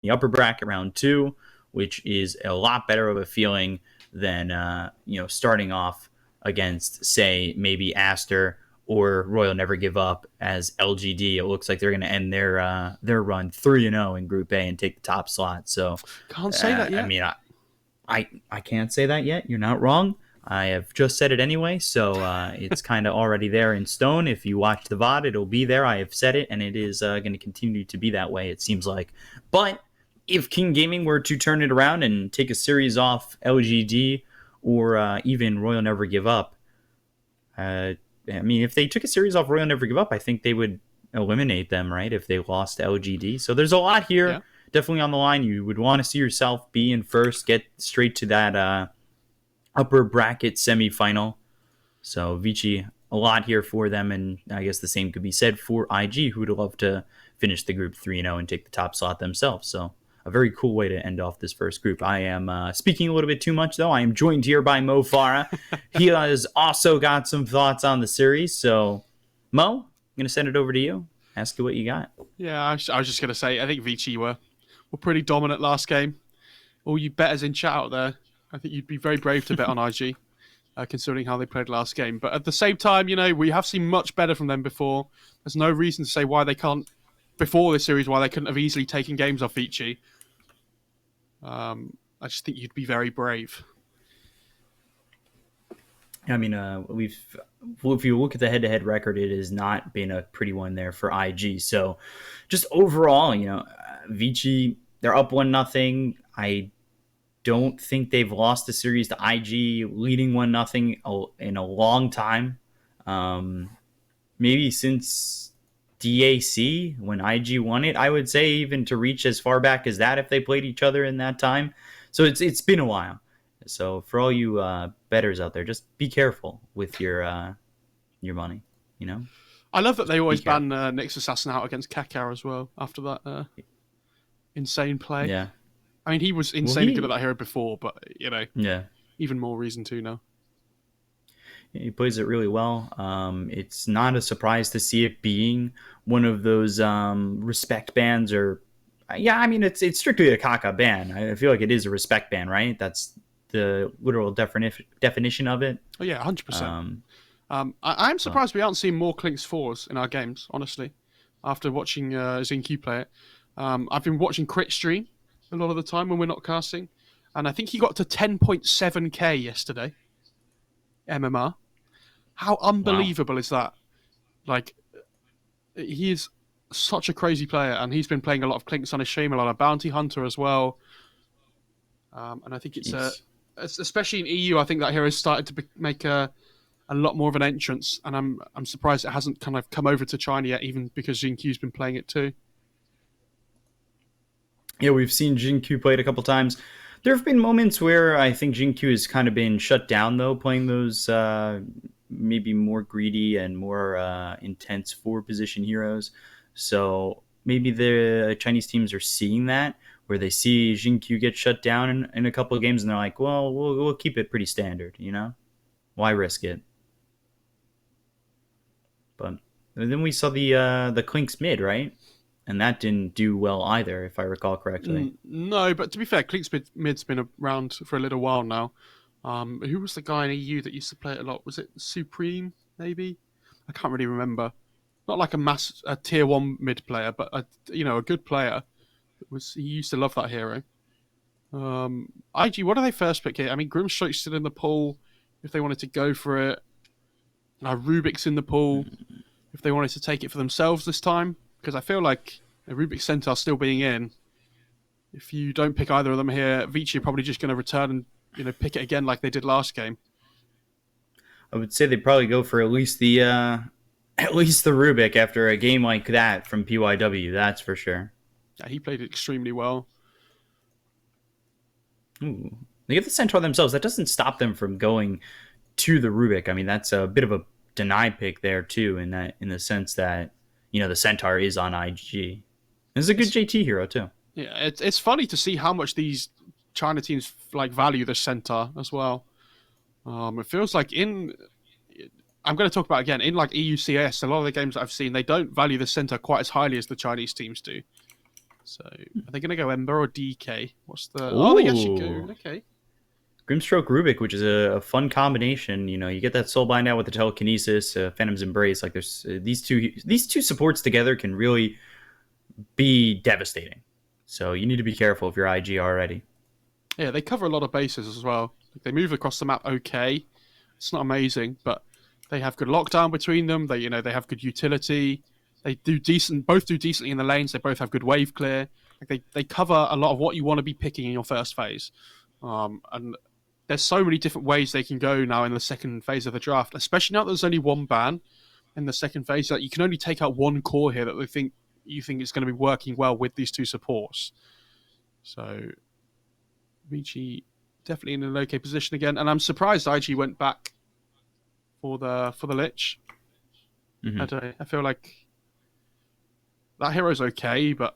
the upper bracket round 2, which is a lot better of a feeling than starting off against, say, maybe Aster or Royal Never Give Up as LGD. It looks like they're going to end their run 3-0 in Group A and take the top slot. So, Can't say that I yet. mean, I can't say that yet. You're not wrong. I have just said it anyway, so it's kind of already there in stone. If you watch the VOD, it'll be there. I have said it, and it is going to continue to be that way, it seems like. But if King Gaming were to turn it around and take a series off LGD or even Royal Never Give Up, if they took a series off Royal Never Give Up, I think they would eliminate them, right, if they lost to LGD. So there's a lot here. Yeah. Definitely on the line. You would want to see yourself be in first, get straight to that upper bracket semifinal. So Vici, a lot here for them, and I guess the same could be said for IG, who would love to finish the group 3-0 and take the top slot themselves. So a very cool way to end off this first group. I am speaking a little bit too much, though. I am joined here by Mo Farah. He has also got some thoughts on the series. So, Mo, I'm going to send it over to you. Ask you what you got. Yeah, I was just going to say, I think Vici were pretty dominant last game. All you betters in chat out there, I think you'd be very brave to bet on IG, considering how they played last game. But at the same time, we have seen much better from them before. There's no reason to say why they can't, before this series, why they couldn't have easily taken games off Vici. I just think you'd be very brave. I mean, if you look at the head-to-head record, it has not been a pretty one there for IG. So, just overall, Vici, they're up 1-0. I don't think they've lost the series to IG, leading 1-0 in a long time. Maybe since DAC when IG won it, I would say, even to reach as far back as that if they played each other in that time. So it's been a while. So for all you bettors out there, just be careful with your money. I love that they always ban Nyx Assassin out against Kakar as well after that insane play. Yeah. I mean, he was insanely good at that hero before, but, yeah, even more reason to now. He plays it really well. It's not a surprise to see it being one of those respect bans or... Yeah, I mean, it's strictly a Kaka ban. I feel like it is a respect ban, right? That's the literal definition of it. Oh, yeah, 100%. I'm surprised we aren't seeing more Clinks 4s in our games, honestly, after watching Zinq play it. I've been watching Crit stream a lot of the time when we're not casting, and I think he got to 10.7k yesterday. MMR. How unbelievable is that? Like, he is such a crazy player, and he's been playing a lot of Clinks on his stream, a lot of Bounty Hunter as well. And I think it's especially in EU, I think that hero has started to make a lot more of an entrance, and I'm surprised it hasn't kind of come over to China yet, even because Jinq's been playing it too. Yeah, we've seen Jinq play it a couple times. There have been moments where I think Jinq has kind of been shut down, though, playing those maybe more greedy and more intense forward-position heroes. So maybe the Chinese teams are seeing that, where they see Jinq get shut down in a couple of games, and they're like, well, we'll keep it pretty standard, Why risk it? But then we saw the Clinks mid, right? And that didn't do well either, if I recall correctly. No, but to be fair, Clinks mid's been around for a little while now. Who was the guy in EU that used to play it a lot? Was it Supreme, maybe? I can't really remember. Not like a tier 1 mid player, but a good player. He used to love that hero. IG, what do they first pick here? I mean, Grimstroke's still in the pool if they wanted to go for it. Rubik's in the pool if they wanted to take it for themselves this time. Because I feel like Rubik's Centaur still being in, if you don't pick either of them here, Vici are probably just going to return and pick it again like they did last game. I would say they'd probably go for at least the Rubik after a game like that from PYW. That's for sure. Yeah, he played it extremely well. Ooh. They get the Centaur themselves. That doesn't stop them from going to the Rubik. I mean, that's a bit of a denied pick there too, in the sense that the Centaur is on IG. This is a good JT hero too. Yeah, it's funny to see how much these China teams value the Centaur as well. It feels like I'm going to talk about again in EUCS. A lot of the games that I've seen, they don't value the Centaur quite as highly as the Chinese teams do. So are they going to go Ember or DK? What's the? Oh, they actually go. Ooh. Okay. Grimstroke Rubik, which is a fun combination. You know, you get that Soulbind out with the Telekinesis, Phantom's Embrace. Like, there's these two supports together can really be devastating. So you need to be careful if you're IG already. Yeah, they cover a lot of bases as well. Like, they move across the map okay. It's not amazing, but they have good lockdown between them. They have good utility. They do decent. Both do decently in the lanes. They both have good wave clear. Like they cover a lot of what you want to be picking in your first phase. And there's so many different ways they can go now in the second phase of the draft. Especially now that there's only one ban in the second phase. That you can only take out one core here that you think is going to be working well with these two supports. So Vici definitely in an okay position again, and I'm surprised IG went back for the Lich. Mm-hmm. I feel like that hero's okay, but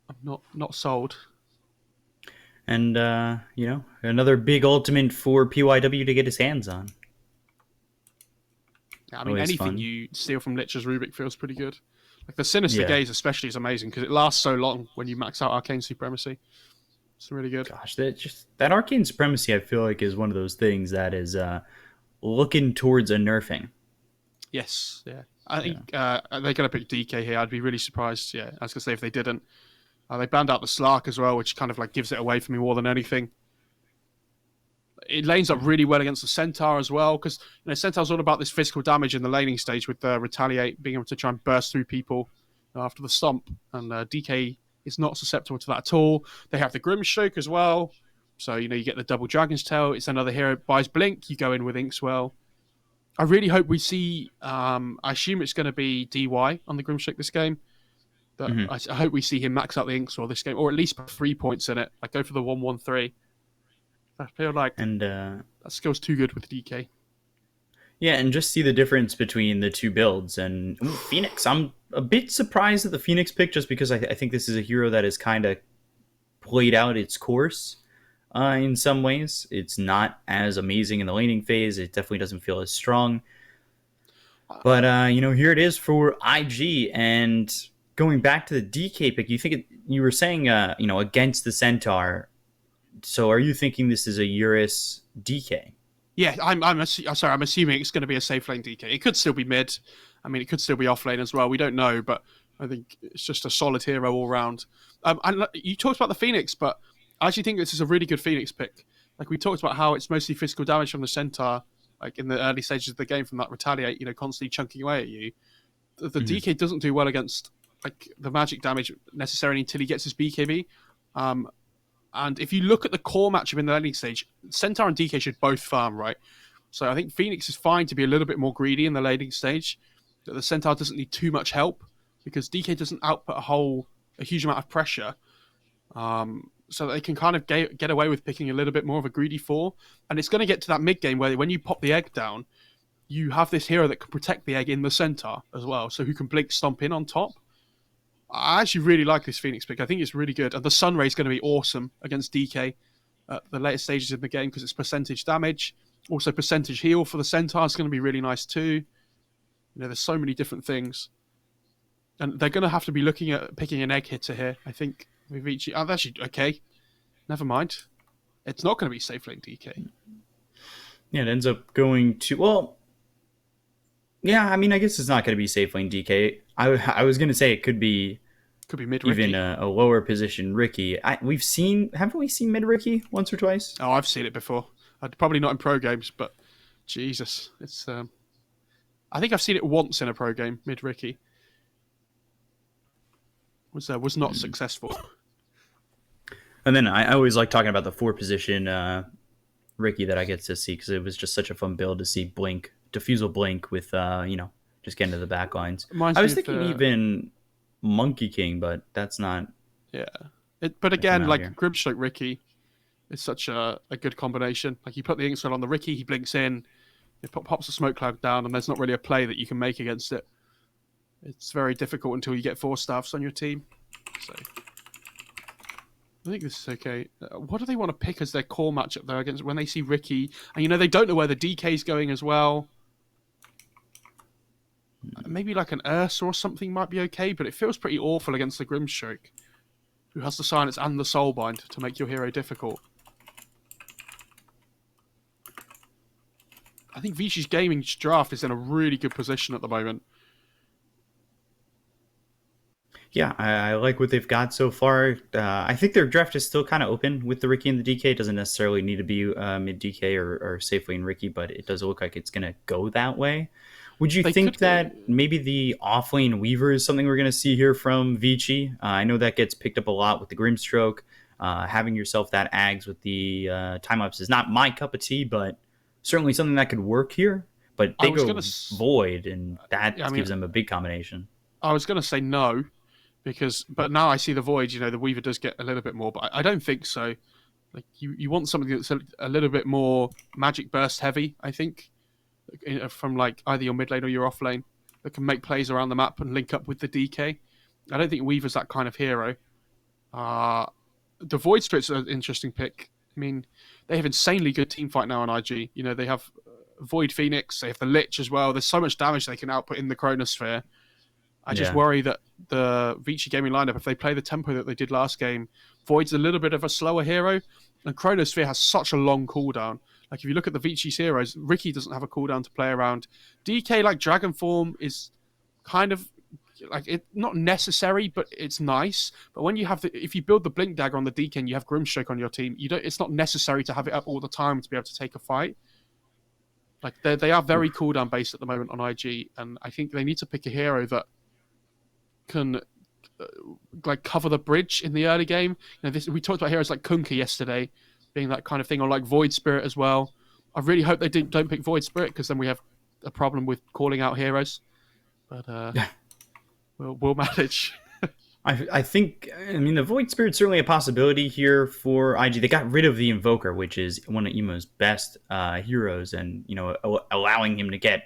I'm not sold. And another big ultimate for PYW to get his hands on. I mean, Always anything fun. you steal from Lich's Rubik feels pretty good. Like the Sinister Yeah. Gaze especially is amazing because it lasts so long when you max out Arcane Supremacy. It's really good. Gosh, that Arcane Supremacy, I feel like, is one of those things that is looking towards a nerfing. Yes, yeah. I think they're going to pick DK here. I'd be really surprised. Yeah, I was going to say if they didn't. They banned out the Slark as well, which kind of like gives it away for me more than anything. It lanes up really well against the Centaur as well, because Centaur's all about this physical damage in the laning stage with Retaliate, being able to try and burst through people after the stomp, and DK is not susceptible to that at all. They have the Grimstroke as well, so you get the double Dragon's Tail. It's another hero buys Blink, you go in with Inkswell. I really hope we see, I assume it's going to be DY on the Grimstroke this game, but Mm-hmm. I hope we see him max out the Inkswell this game, or at least put 3 points in it, like go for the 1-1-3. I feel like And that skill's too good with DK. yeah, and just see the difference between the two builds. And Phoenix, I'm a bit surprised at the Phoenix pick, just because I think this is a hero that has kind of played out its course in some ways. It's not as amazing in the laning phase. It definitely doesn't feel as strong. But here it is for IG. And going back to the DK pick, you were saying against the Centaur. So are you thinking this is a Eurus DK? Yeah, I'm assuming it's going to be a safe lane DK. It could still be mid. I mean, it could still be off lane as well. We don't know, but I think it's just a solid hero all round. And you talked about the Phoenix, but I actually think this is a really good Phoenix pick. Like we talked about how it's mostly physical damage from the Centaur, like in the early stages of the game from that Retaliate, constantly chunking away at you. The DK doesn't do well against like the magic damage necessarily until he gets his BKB. And if you look at the core matchup in the laning stage, Centaur and DK should both farm, right? So I think Phoenix is fine to be a little bit more greedy in the laning stage. That the Centaur doesn't need too much help because DK doesn't output a huge amount of pressure. So they can kind of get away with picking a little bit more of a greedy 4. And it's going to get to that mid game where when you pop the egg down, you have this hero that can protect the egg in the Centaur as well. So who can blink stomp in on top. I actually really like this Phoenix pick. I think it's really good. And the Sunray is going to be awesome against DK at the later stages in the game because it's percentage damage. Also, percentage heal for the Centaur is going to be really nice too. There's so many different things. And they're going to have to be looking at picking an egg hitter here, I think, with Vici. Oh, actually, okay. Never mind. It's not going to be safe lane DK. Yeah, it ends up going to... Well, yeah, I mean, I guess it's not going to be safe lane DK. I was going to say it could be mid Ricky. Even Ricky. a lower position Ricky. Haven't we seen mid Ricky once or twice? Oh, I've seen it before. Probably not in pro games, but Jesus, it's. I think I've seen it once in a pro game, mid Ricky. Was not successful. And then I always like talking about the 4 position Ricky that I get to see because it was just such a fun build to see Blink, Diffusal Blink with just getting to the back lines. I was thinking even Monkey King, but that's not. Yeah. But again, like Grimstroke Ricky is such a good combination. Like you put the Inkswell on the Ricky, he blinks in, it pops the smoke cloud down, and there's not really a play that you can make against it. It's very difficult until you get 4 staffs on your team. So I think this is okay. What do they want to pick as their core matchup though against when they see Ricky? And they don't know where the DK is going as well. maybe like an Ursa or something might be okay, but it feels pretty awful against the Grimstroke, who has the Silence and the Soulbind to make your hero difficult. I think Vici's gaming draft is in a really good position at the moment. Yeah, I like what they've got so far. I think their draft is still kind of open with the Ricky and the DK. It doesn't necessarily need to be mid DK or safely in Ricky, but it does look like it's going to go that way. Would you They think could go. that maybe the offlane Weaver is something we're going to see here from Vici? I know that gets picked up a lot with the Grimstroke. Having yourself that Ags with the time ups is not my cup of tea, but certainly something that could work here. But I they was go gonna. Void, and that I mean, gives them a big combination. I was gonna say no, but now I see the Void. The Weaver does get a little bit more, but I don't think so. Like you want something that's a little bit more magic burst heavy. I think from like either your mid lane or your off lane that can make plays around the map and link up with the DK. I don't think Weaver's that kind of hero. The Void Spirit's an interesting pick. I mean, they have insanely good team fight now on IG. They have Void Phoenix, they have the Lich as well. There's so much damage they can output in the Chronosphere. I just worry that the Vici gaming lineup, if they play the tempo that they did last game, Void's a little bit of a slower hero, and Chronosphere has such a long cooldown. Like, if you look at the Vici's heroes, Ricky doesn't have a cooldown to play around. DK, like Dragon Form, is kind of like it not necessary, but it's nice. But when you have if you build the Blink Dagger on the DK and you have Grimstroke on your team, it's not necessary to have it up all the time to be able to take a fight. Like they are very cooldown based at the moment on IG, and I think they need to pick a hero that can like cover the bridge in the early game. We talked about heroes like Kunkka yesterday being that kind of thing, or like Void Spirit as well. I really hope they don't pick Void Spirit, because then we have a problem with calling out heroes. But we'll manage. I think, the Void Spirit's certainly a possibility here for IG. They got rid of the Invoker, which is one of Emo's best heroes, and allowing him to get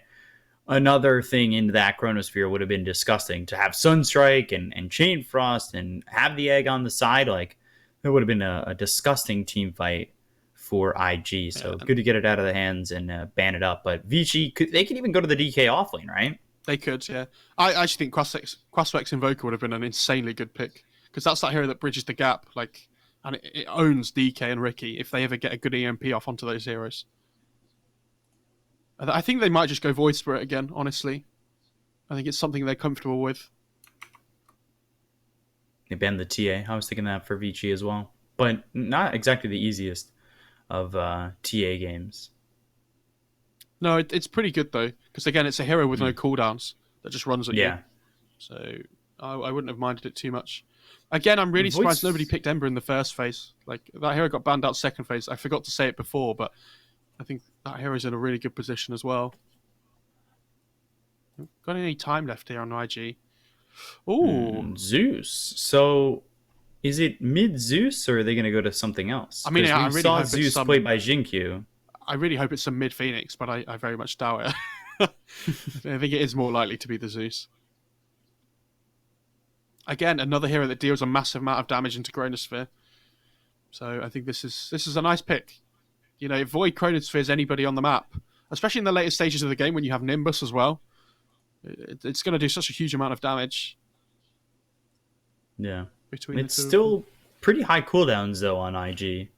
another thing into that Chronosphere would have been disgusting. To have Sunstrike and Chain Frost and have the egg on the side, like, it would have been a disgusting team fight for IG. So good to get it out of the hands and ban it up. But Vici, they could even go to the DK offlane, right? They could, yeah. I actually think Quasvex Invoker would have been an insanely good pick, because that's that hero that bridges the gap, like, and it owns DK and Ricky if they ever get a good EMP off onto those heroes. I think they might just go Void Spirit again, honestly. I think it's something they're comfortable with. They banned the TA. I was thinking that for Vici as well. But not exactly the easiest of TA games. No, it's pretty good, though, because, again, it's a hero with no cooldowns that just runs at you. So I wouldn't have minded it too much. Again, I'm really surprised nobody picked Ember in the first phase. Like, that hero got banned out second phase. I forgot to say it before, but I think that hero's in a really good position as well. Got any time left here on IG? Ooh. Zeus. So, is it mid Zeus, or are they going to go to something else? I mean, I really saw hope Zeus played by Jinkyu. I really hope it's some mid Phoenix, but I very much doubt it. I think it is more likely to be the Zeus. Again, another hero that deals a massive amount of damage into Chronosphere. So I think this is a nice pick. If Void Chronosphere's anybody on the map, especially in the later stages of the game when you have Nimbus as well, it's going to do such a huge amount of damage. Yeah. It's still pretty high cooldowns, though, on IG.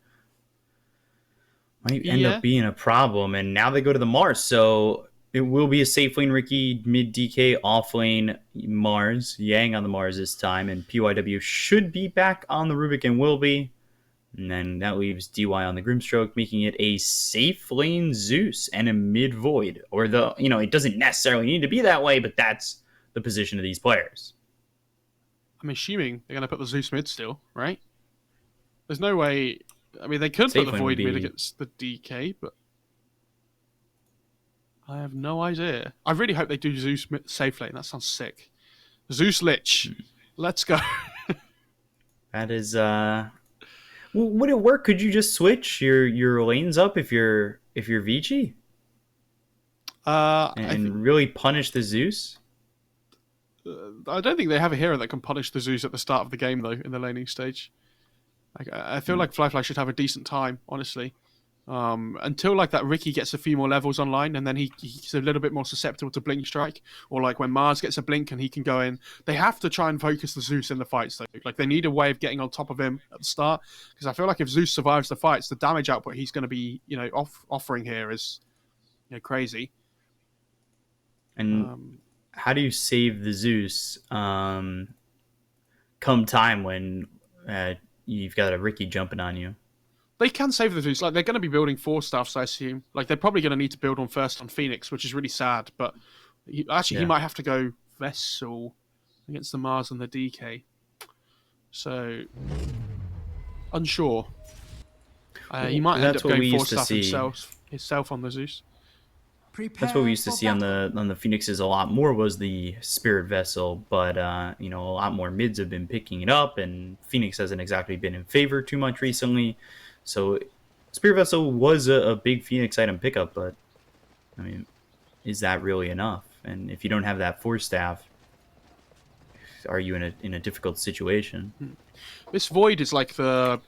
Might end up being a problem. And now they go to the Mars, so it will be a safe lane Ricky, mid DK, off lane Mars, Yang on the Mars this time, and PYW should be back on the Rubik and will be. And then that leaves DY on the Grimstroke, making it a safe lane Zeus and a mid Void. Or it doesn't necessarily need to be that way, but that's the position of these players. I'm assuming they're going to put the Zeus mid still, right? There's no way. I mean, they could put the Void mid against the DK, but I have no idea. I really hope they do Zeus safe lane. That sounds sick. Zeus Lich. Let's go. That is... would it work? Could you just switch your lanes up if you're Vici? And really punish the Zeus? I don't think they have a hero that can punish the Zeus at the start of the game, though, in the laning stage. I feel like Fly should have a decent time, honestly. Until like that Ricky gets a few more levels online, and then he's a little bit more susceptible to blink strike, or like when Mars gets a blink and he can go in. They have to try and focus the Zeus in the fights though. Like they need a way of getting on top of him at the start, because I feel like if Zeus survives the fights, the damage output he's going to be offering here is crazy. And how do you save the Zeus come time when you've got a Ricky jumping on you? They can save the Zeus. Like they're going to be building 4 staffs, I assume. Like they're probably going to need to build on first on Phoenix, which is really sad. But he might have to go Vessel against the Mars and the DK. So unsure. He might end up going 4 staff himself on the Zeus. That's what we used to see on the Phoenixes a lot more, was the Spirit Vessel, but a lot more mids have been picking it up, and Phoenix hasn't exactly been in favor too much recently. So Spirit Vessel was a big Phoenix item pickup, but I mean, is that really enough? And if you don't have that 4 staff, are you in a difficult situation? This Void is like the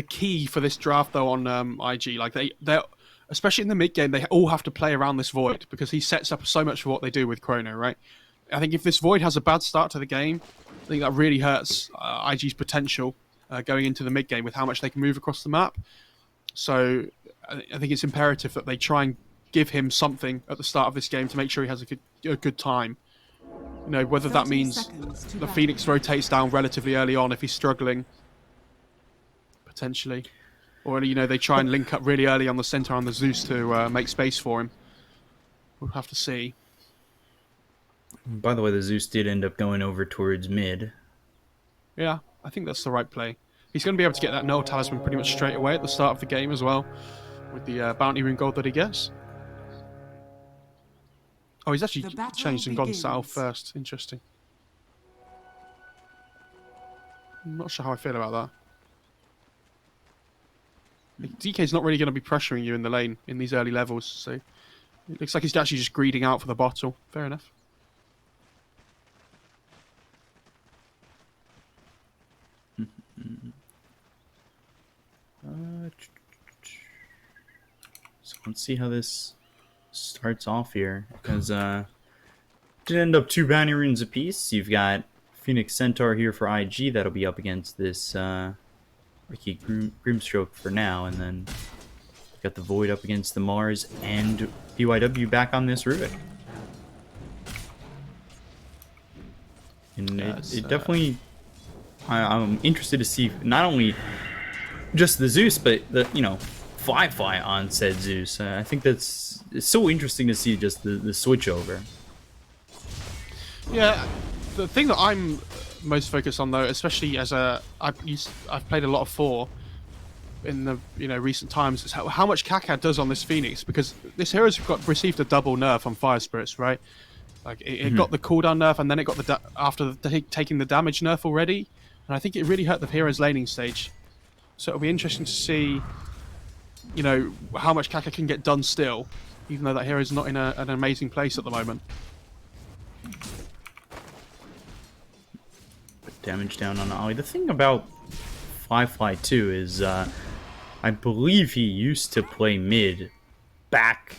key for this draft though on IG. Like they're especially in the mid game, they all have to play around this Void because he sets up so much for what they do with Chrono, right? I think if this Void has a bad start to the game, I think that really hurts IG's potential going into the mid game with how much they can move across the map. So I think it's imperative that they try and give him something at the start of this game to make sure he has a good time. Whether that means the Phoenix rotates down relatively early on if he's struggling, potentially. Or, they try and link up really early on the center on the Zeus to make space for him. We'll have to see. By the way, the Zeus did end up going over towards mid. Yeah, I think that's the right play. He's going to be able to get that Null Talisman pretty much straight away at the start of the game as well, with the bounty rune gold that he gets. Oh, he's actually changed and gone south first. Interesting. I'm not sure how I feel about that. DK's not really going to be pressuring you in the lane in these early levels, so it looks like he's actually just greeding out for the bottle. Fair enough. So let's see how this starts off here, because did end up 2 bounty runes apiece. You've got Phoenix Centaur here for IG that'll be up against this Ricky Grimstroke for now, and then got the Void up against the Mars, and BYW back on this Rubik. And it definitely, I'm interested to see not only just the Zeus, but the Fly on said Zeus. I think it's so interesting to see just the switch over. Yeah, the thing that I'm most focused on though, especially as I've played a lot of 4 in the recent times, is how much Kaka does on this Phoenix, because this hero's received a double nerf on Fire Spirits, right? Like it got the cooldown nerf, and then it got after taking the damage nerf already, and I think it really hurt the hero's laning stage. So it'll be interesting to see, how much Kaka can get done still, even though that hero's not in an amazing place at the moment. Damage down on Ollie. The thing about Fly too is I believe he used to play mid back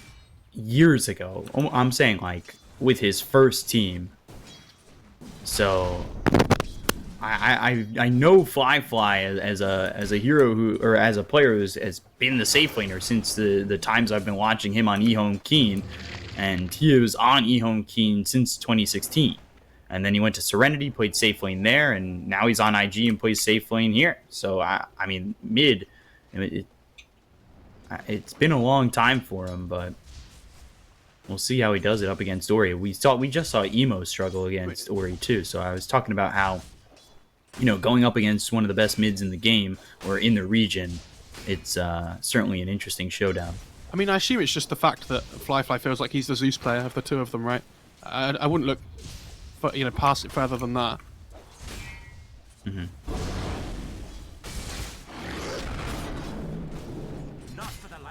years ago. I'm saying like with his first team. So I know Fly as a hero who, or as a player who has been the safe laner since the times I've been watching him on eHome Keen, and he was on eHome Keen since 2016. And then he went to Serenity, played safe lane there, and now he's on IG and plays safe lane here. So, I mean, mid, it's been a long time for him, but we'll see how he does it up against Ori. We just saw Emo struggle against Ori too. So I was talking about how, going up against one of the best mids in the game or in the region, it's certainly an interesting showdown. I mean, I assume it's just the fact that Fly feels like he's the Zeus player of the 2 of them, right? I wouldn't look past it further than that. Mm-hmm.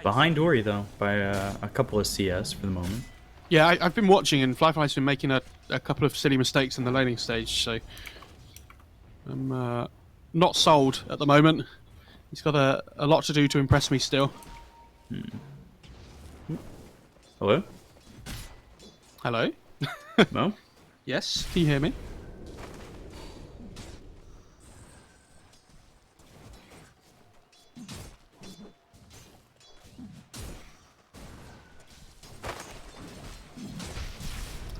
Behind Ori, though, by a couple of CS for the moment. Yeah, I've been watching, and Fly's been making a couple of silly mistakes in the laning stage, so I'm not sold at the moment. He's got a lot to do to impress me still. Hello? Hello? No? Yes, can you hear me?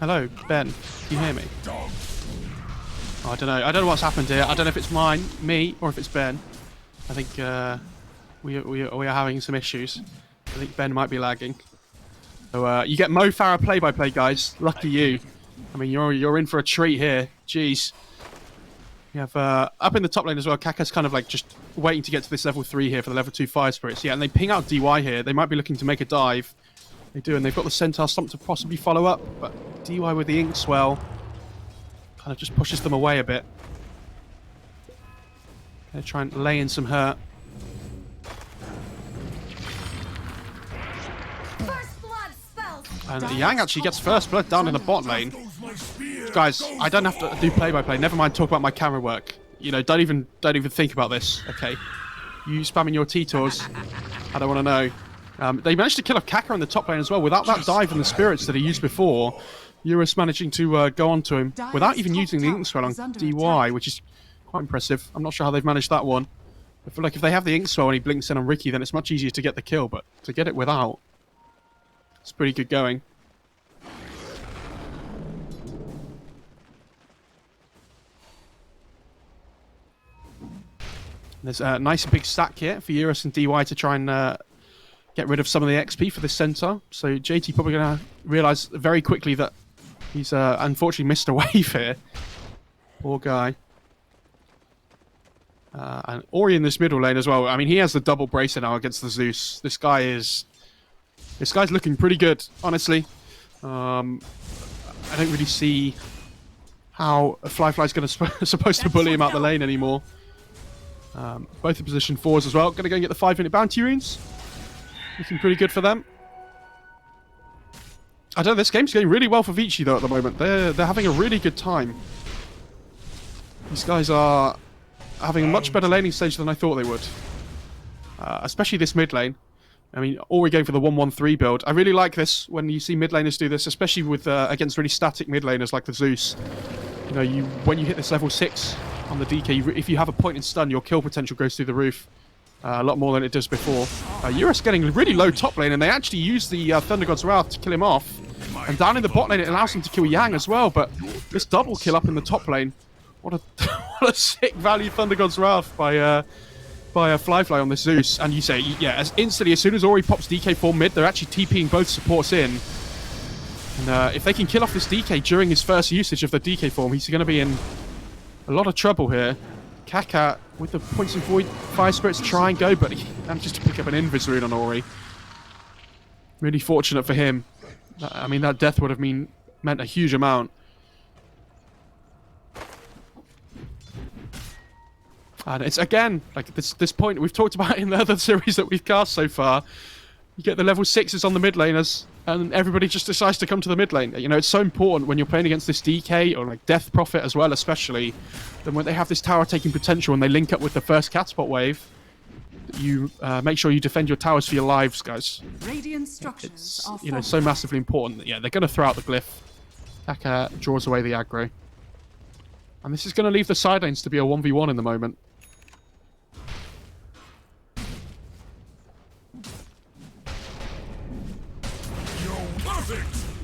Hello, Ben. Can you hear me? Oh, I don't know. I don't know what's happened here. I don't know if it's me, or if it's Ben. I think we are having some issues. I think Ben might be lagging. So you get Mo Farah play-by-play, guys. Lucky you. I mean, you're in for a treat here. Jeez. You have up in the top lane as well. Kaka's kind of like just waiting to get to this level 3 here for the level 2 Fire Spirits. Yeah, and they ping out DY here. They might be looking to make a dive. They do, and they've got the Centaur Stomp to possibly follow up, but DY with the Inkswell kind of just pushes them away a bit. They're trying to lay in some hurt. And Yang actually gets first blood down in the bot lane. Guys, I don't have to do play-by-play. Never mind talk about my camera work. You know, don't even think about this, okay? You spamming your T-Tours. I don't want to know. They managed to kill off Kaka in the top lane as well. Without that dive and the spirits that he used before, Eurus managing to go onto him without even using the Inkswell on DY, which is quite impressive. I'm not sure how they've managed that one. I feel like if they have the Inkswell and he blinks in on Ricky, then it's much easier to get the kill, but to get it without, it's pretty good going. There's a nice big stack here for Eurus and DY to try and get rid of some of the XP for this center. So JT probably going to realise very quickly that he's unfortunately missed a wave here. Poor guy. And Ori in this middle lane as well. I mean, he has the double bracer now against the Zeus. This guy's looking pretty good, honestly. I don't really see how a Fly's going to supposed to bully him out the lane anymore. Both in position 4s as well. Going to go and get the 5-minute bounty runes. Looking pretty good for them. I don't know, this game's going really well for Vici though at the moment. They're having a really good time. These guys are having a much better laning stage than I thought they would. Especially this mid lane. I mean, Ori going for the 1-1-3 build. I really like this when you see mid laners do this, especially with against really static mid laners like the Zeus. You know, when you hit this level 6 on the DK, if you have a point in stun, your kill potential goes through the roof. A lot more than it does before. Eurus getting really low top lane, and they actually use the Thunder God's Wrath to kill him off. And down in the bot lane, it allows him to kill Yang as well, but this double kill up in the top lane. What a sick value Thunder God's Wrath by a Fly on this Zeus. And you say, yeah, as soon as Ori pops DK4 mid, they're actually TPing both supports in. And if they can kill off this DK during his first usage of the DK form, he's going to be in a lot of trouble here. Kaka with the points and void Fire Spirits try and go, but he manages to pick up an Invis rune on Ori. Really fortunate for him. I mean, that death would have meant a huge amount. And it's again, like this point we've talked about in the other series that we've cast so far. You get the level 6s on the mid laners, and everybody just decides to come to the mid lane. You know, it's so important when you're playing against this DK, or like Death Prophet as well, especially, then when they have this tower taking potential and they link up with the first catspot wave, you make sure you defend your towers for your lives, guys. Radiant structures it's, are you know, so massively important that, yeah, they're going to throw out the glyph. Kaka draws away the aggro. And this is going to leave the side lanes to be a 1v1 in the moment.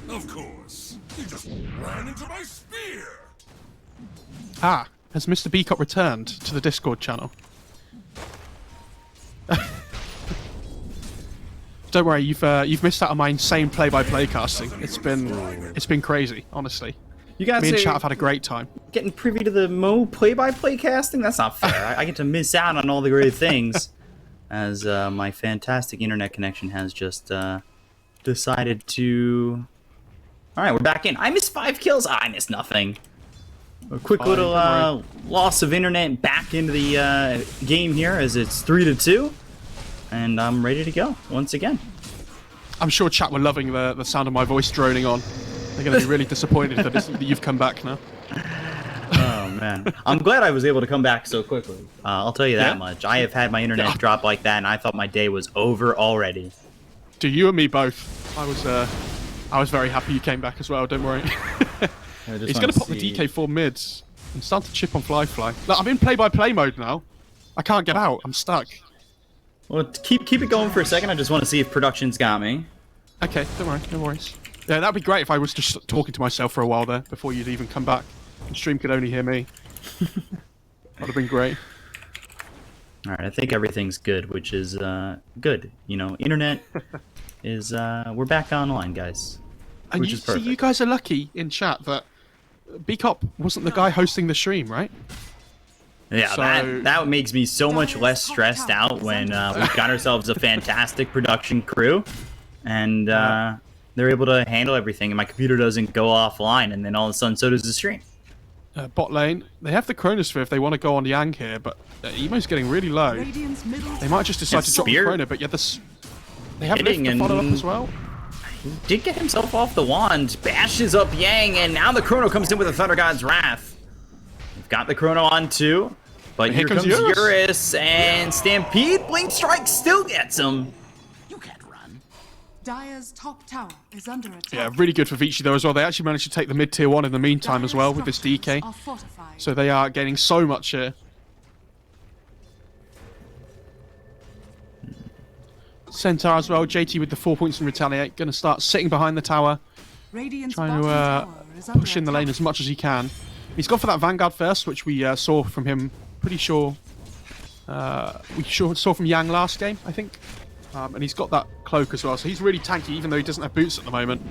Of course. You just ran into my spear. Ah, has Mr. Beacott returned to the Discord channel? Don't worry, you've missed out on my insane play-by-play casting. It's been crazy, honestly. You guys Me and chat have had a great time. Getting privy to the Mo play-by-play casting? That's not fair. I get to miss out on all the great things, as my fantastic internet connection has just decided to. All right, we're back in. I missed 5 kills. I missed nothing. A quick little loss of internet back into the game here, as it's 3-2, and I'm ready to go once again. I'm sure chat were loving the sound of my voice droning on. They're going to be really disappointed that you've come back now. Oh man, I'm glad I was able to come back so quickly. I'll tell you that much. I have had my internet drop like that, and I thought my day was over already. Do you and me both. I was very happy you came back as well. Don't worry. He's going to pop the DK4 mids and start to chip on Fly. Look, I'm in play-by-play mode now. I can't get out. I'm stuck. Well, keep it going for a second. I just want to see if production's got me. Okay, don't worry. No worries. Yeah, that'd be great if I was just talking to myself for a while there before you'd even come back. The stream could only hear me. That'd have been great. All right, I think everything's good, which is good. You know, internet is we're back online, guys. And which is perfect. You guys are lucky in chat that B-Cop wasn't the guy hosting the stream, right? Yeah, So- that makes me so much less stressed out when we've got ourselves a fantastic production crew, and they're able to handle everything, and my computer doesn't go offline, and then all of a sudden, so does the stream. Bot lane, they have the Chronosphere if they want to go on Yang here, but Emo's getting really low. They might just decide to drop the Spear Chrono, but yeah, they have hitting lift to follow up as well. Did get himself off the wand, bashes up Yang, and now the Chrono comes in with a Thunder God's Wrath. We've got the Chrono on too, but here comes Eurus, and Stampede, Blink Strike still gets him. You can't run. Dire's top tower is under attack. Yeah, really good for Vici though as well. They actually managed to take the mid-tier 1 in the meantime as well with this DK. So they are gaining so much here. Centaur as well, JT with the 4 points in Retaliate. Going to start sitting behind the tower, Radiant's trying bottom tower is to under push in the lane attack. as much as he can. He's gone for that Vanguard first, which we saw from him, pretty sure. Saw from Yang last game, I think. And he's got that cloak as well, so he's really tanky, even though he doesn't have boots at the moment.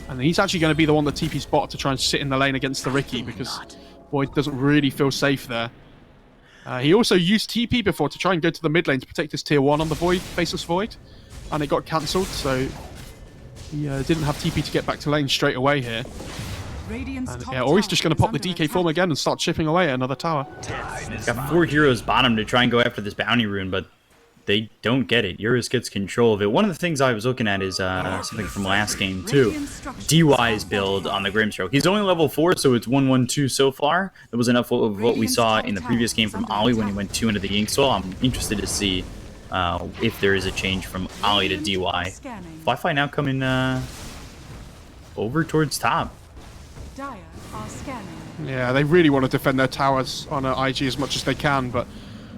And he's actually going to be the one that TP spot to try and sit in the lane against the Riki, because Void doesn't really feel safe there. He also used TP before to try and go to the mid lane to protect his tier 1 on the Void, Faceless Void, and it got cancelled, so he didn't have TP to get back to lane straight away here. Radiant's And, top yeah, or he's tower just going to is pop the under DK form attack. again and start chipping away at another tower. Got 4 heroes bottom to try and go after this bounty rune, but they don't get it. Eurus gets control of it. One of the things I was looking at is something from last game too. DY's build on the Grimstroke. He's only level 4, so it's 1-1-2 so far. That was enough of what we saw in the previous game from Ollie when he went 2 into the Yingsoul. I'm interested to see if there is a change from Ollie to DY. Fly now coming over towards top. Dire are scanning. Yeah, they really want to defend their towers on IG as much as they can, but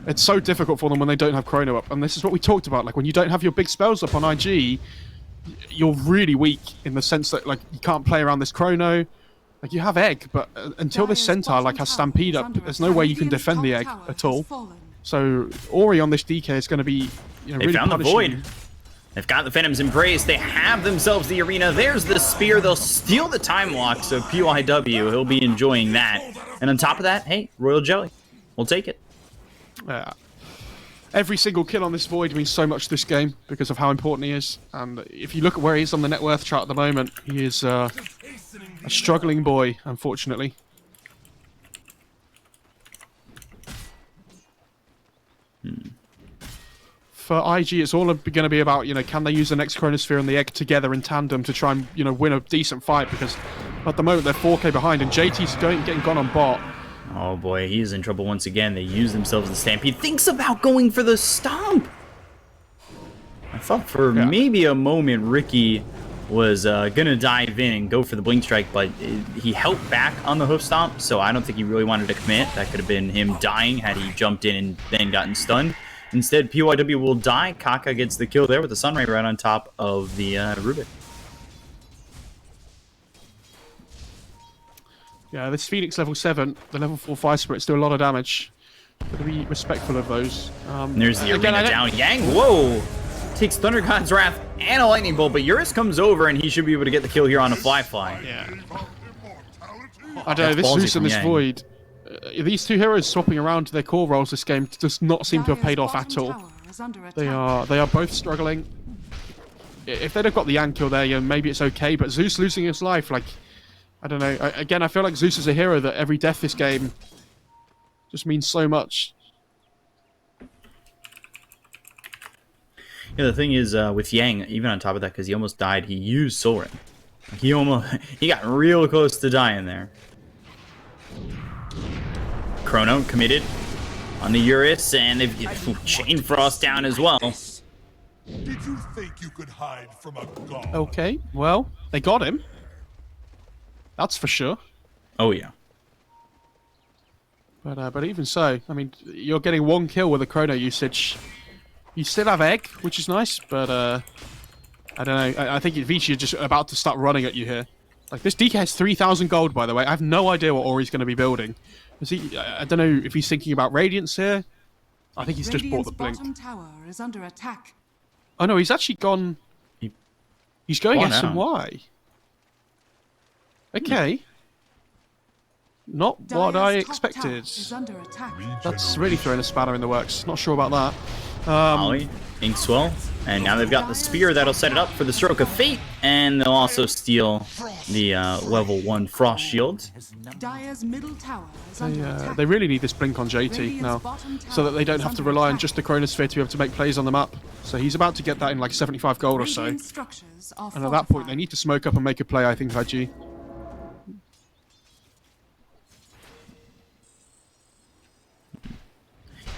it's so difficult for them when they don't have Chrono up. And this is what we talked about, like when you don't have your big spells up on IG, you're really weak in the sense that like you can't play around this Chrono. Like you have Egg, but until this Centaur like has Stampede up, there's no way you can defend the Egg at all. So Ori on this DK is going to be They really found the punishing. Void. They've got the Phantom's Embrace. They have themselves the arena. There's the spear. They'll steal the time walk, so PYW, he'll be enjoying that. And on top of that, hey, Royal Jelly. We'll take it. Every single kill on this Void means so much this game because of how important he is. And if you look at where he is on the net worth chart at the moment, he is a struggling boy, unfortunately. For IG, it's all going to be about, can they use the next Chronosphere and the Egg together in tandem to try and, win a decent fight, because at the moment they're 4k behind and JT's getting gone on bot. Oh boy, he's in trouble once again. They use themselves the Stampede. Thinks about going for the Stomp. I thought for maybe a moment Ricky was gonna dive in and go for the Blink Strike, but he held back on the Hoof Stomp, so I don't think he really wanted to commit. That could have been him dying had he jumped in and then gotten stunned. Instead, PYW will die. Kaka gets the kill there with the Sunray right on top of the Rubik. Yeah, this Phoenix level 7, the level 4 Fire Spirits do a lot of damage. Gotta be respectful of those. There's the again, arena down. Yang, whoa! Takes Thunder God's Wrath and a Lightning Bolt, but Eurus comes over and he should be able to get the kill here on a Fly. Yeah. I don't know, this ballsy Zeus and from this Yang. Void. These two heroes swapping around their core roles this game does not seem to have paid off at all. They are both struggling. If they'd have got the Yang kill there, maybe it's okay, but Zeus losing his life, like, I don't know. Again, I feel like Zeus is a hero that every death this game just means so much. Yeah, the thing is with Yang, even on top of that, because he almost died, he used Soul Ring. He got real close to dying there. Chrono committed on the Eurus, and they've Chain Frost down as well. Did you think you could hide from a god? Okay, well, they got him. That's for sure. Oh yeah. But even so, I mean, you're getting 1 kill with a chrono usage. You still have egg, which is nice, but I don't know. I think Vici is just about to start running at you here. Like, this DK has 3,000 gold, by the way. I have no idea what Ori's going to be building. Is he? I don't know if he's thinking about Radiance here. I think he's just bought the Blink. Bottom tower is under attack. Oh no, he's actually gone. He's going gone S and Y. Okay. Not what I Dire's top tower expected. is under attack. That's really throwing a spanner in the works. Not sure about that. Ollie, Inkswell, and now they've got the spear that'll set it up for the Stroke of Fate, and they'll also steal the level 1 Frost Shield. Dire's middle tower is under attack. They really need this blink on JT now, so that they don't have to rely on just the Chronosphere to be able to make plays on the map. So he's about to get that in like 75 gold or so. Radiant structures are And at that point, they fortified. need to smoke up and make a play, I think, Vici.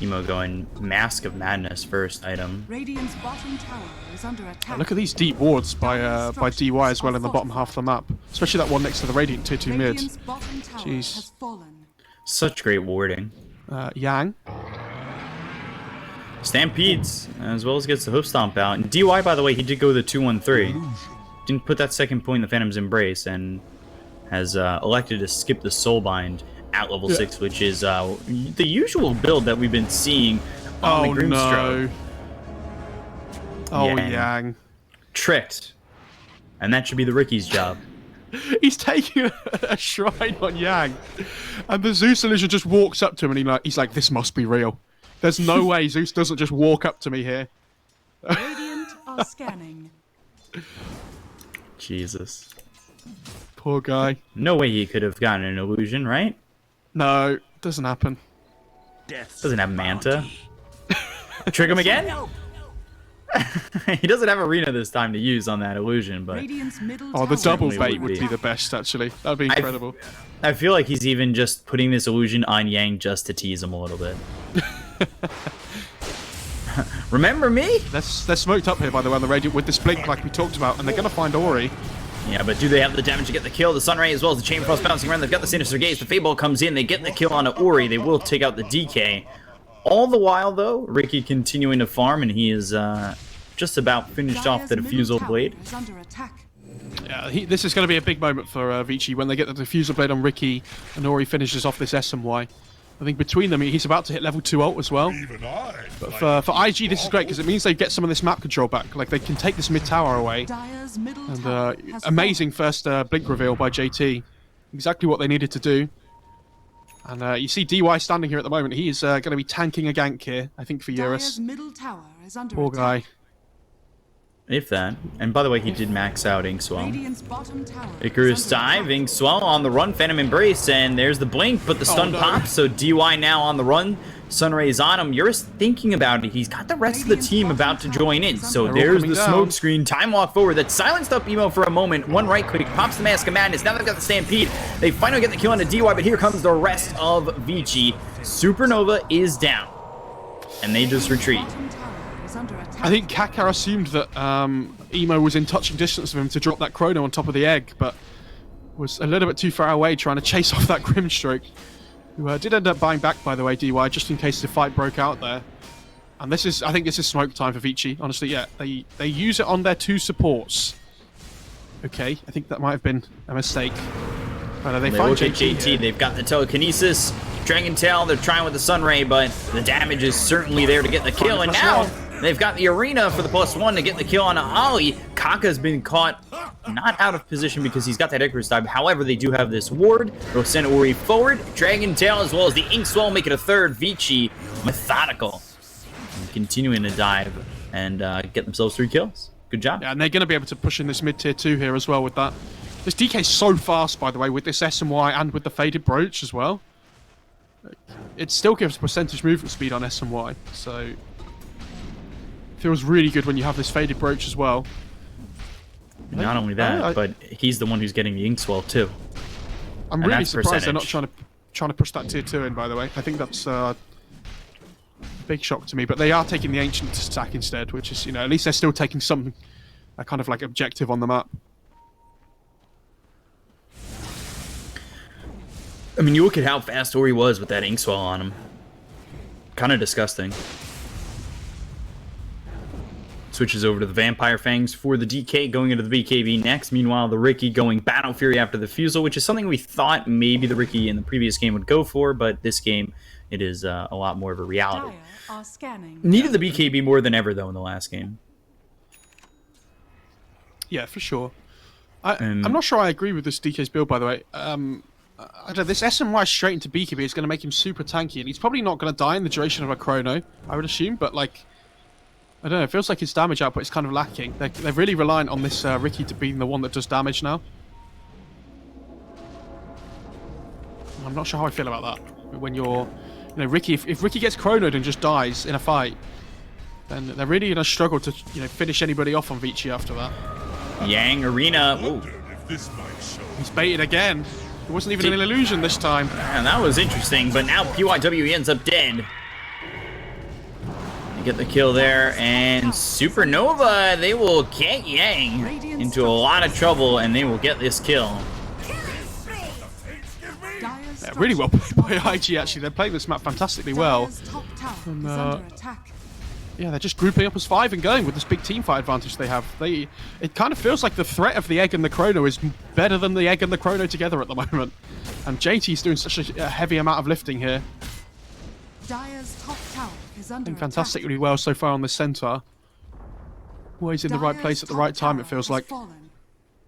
Emo going Mask of Madness first item. Radiant's bottom tower is under attack. Look at these deep wards by DY as well in the bottom half of the map. Especially that one next to the Radiant tier 2 mid. Radiant's bottom tower Jeez. has fallen. Such great warding. Yang. Stampedes, as well as gets the hoof stomp out. And DY, by the way, he did go the 2-1-3. Didn't put that second point in the Phantom's Embrace, and has elected to skip the Soulbind at level 6, which is the usual build that we've been seeing on the Grimstroke. No. Oh, Yang. Yang. Tricked. And that should be the Ricky's job. He's taking a shrine on Yang. And the Zeus illusion just walks up to him and he's like, this must be real. There's no way Zeus doesn't just walk up to me here. Radiant are scanning. Jesus. Poor guy. No way he could have gotten an illusion, right? No, doesn't happen. Doesn't have Manta. Trick him again? He doesn't have Arena this time to use on that illusion, but Radiant's middle Oh, the tower double is Certainly bait under would be attack. the best, actually. That'd be incredible. I feel like he's even just putting this illusion on Yang just to tease him a little bit. Remember me? They're smoked up here, by the way, on the Radiant with this blink like we talked about, and they're going to find Ori. Yeah, but do they have the damage to get the kill? The Sunray as well as the Chain Frost bouncing around. They've got the Sinister Gaze. The Fable comes in. They get the kill on Ori. They will take out the DK. All the while, though, Ricky continuing to farm, and he is just about finished off the Dire's middle Diffusal tower Blade. is under attack. Yeah, this is going to be a big moment for Vici when they get the Diffusal Blade on Ricky and Ori finishes off this SMY. I think between them, he's about to hit level 2 ult as well. Even I. But for IG, this is great because it means they get some of this map control back. Like, they can take this mid tower away. Dire's middle And tower has amazing first blink reveal by JT. Exactly what they needed to do. And you see DY standing here at the moment. He is going to be tanking a gank here, I think, for fallen. Eurus. Dire's middle tower is under Poor attack. guy. If that. And by the way, he did max out Inkswell. Radiant's bottom tower Icarus is under dive, attack. Inkswell on the run, Phantom Embrace, and there's the blink, but the stun no. pops, so DY now on the run. Sunray's on him. Eurus thinking about it. He's got the rest of the team about to join in. So They're all there's coming the down. smoke screen. Time walk forward. That silenced up Emo for a moment. One right click pops the Mask of Madness. Now they've got the Stampede. They finally get the kill on the DY, but here comes the rest of Vici. Supernova is down. And they just retreat. Bottom tower is under attack. I think Kakar assumed that Emo was in touching distance of him to drop that Chrono on top of the egg, but was a little bit too far away trying to chase off that Grimstroke. Who did end up buying back, by the way, DY, just in case the fight broke out there. And this is, I think this is smoke time for Vici. Honestly, yeah, they use it on their 2 supports. Okay, I think that might have been a mistake. But they They find look at JT. JT. They've got the Telekinesis, Dragon Tail. They're trying with the Sunray, but the damage is certainly there to get the kill. And now they've got the Arena for the +1 to get the kill on Ollie. Kaka's been caught not out of position because he's got that Icarus dive. However, they do have this ward. They'll send Ori forward. Dragon Tail as well as the Inkswell make it a third. Vici methodical. And continuing to dive and get themselves 3 kills. Good job. Yeah, and they're going to be able to push in this mid tier 2 here as well with that. This DK's so fast, by the way, with this SMY and with the Faded Brooch as well. It still gives percentage movement speed on SMY, so feels really good when you have this Faded Brooch as well. Not only that, but he's the one who's getting the Inkswell too. I'm And really that's surprised they're not percentage. trying to push that tier 2 in, by the way. I think that's a big shock to me. But they are taking the Ancient stack instead, which is, at least they're still taking some kind of like objective on the map. I mean, you look at how fast Ori was with that Inkswell on him. Kind of disgusting. Switches over to the Vampire Fangs for the DK, going into the BKB next. Meanwhile, the Riki going Battle Fury after the Fusel, which is something we thought maybe the Riki in the previous game would go for, but this game, it is a lot more of a reality. Dire are scanning. Needed the BKB more than ever, though, in the last game. Yeah, for sure. I'm not sure I agree with this DK's build, by the way. I don't know, this SMY straight into BKB is going to make him super tanky, and he's probably not going to die in the duration of a chrono, I would assume, but like, I don't know, it feels like his damage output is kind of lacking. They're really reliant on this Riki to be the one that does damage now. I'm not sure how I feel about that. When you're, Riki, if Riki gets chronoed and just dies in a fight, then they're really going to struggle to, finish anybody off on Vici after that. Yang Arena. Ooh. He's baited again. It wasn't even an illusion this time. And that was interesting, but now PYW ends up dead. They get the kill there, and Supernova, they will get Yang into a lot of trouble, and they will get this kill. Yeah, really well played by IG, actually. They're playing this map fantastically well. And, yeah, they're just grouping up as 5 and going with this big team fight advantage they have. It kind of feels like the threat of the Egg and the Chrono is better than the Egg and the Chrono together at the moment. And JT's doing such a heavy amount of lifting here. Dire's top tower is under Doing fantastically well so far on the center. Always in the right place at the right time, it feels like.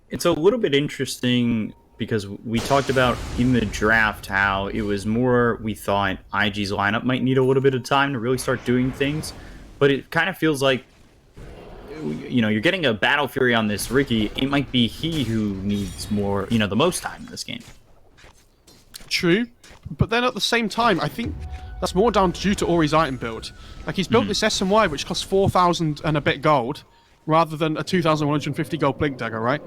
It's a little bit interesting because we talked about in the draft how it was more we thought IG's lineup might need a little bit of time to really start doing things. But it kind of feels like, you're getting a Battle Fury on this Riki. It might be he who needs more, the most time in this game. True. But then at the same time, I think that's more down due to Ori's item build. Like, he's built this SMY which costs 4,000 and a bit gold, rather than a 2,150 gold Blink Dagger, right?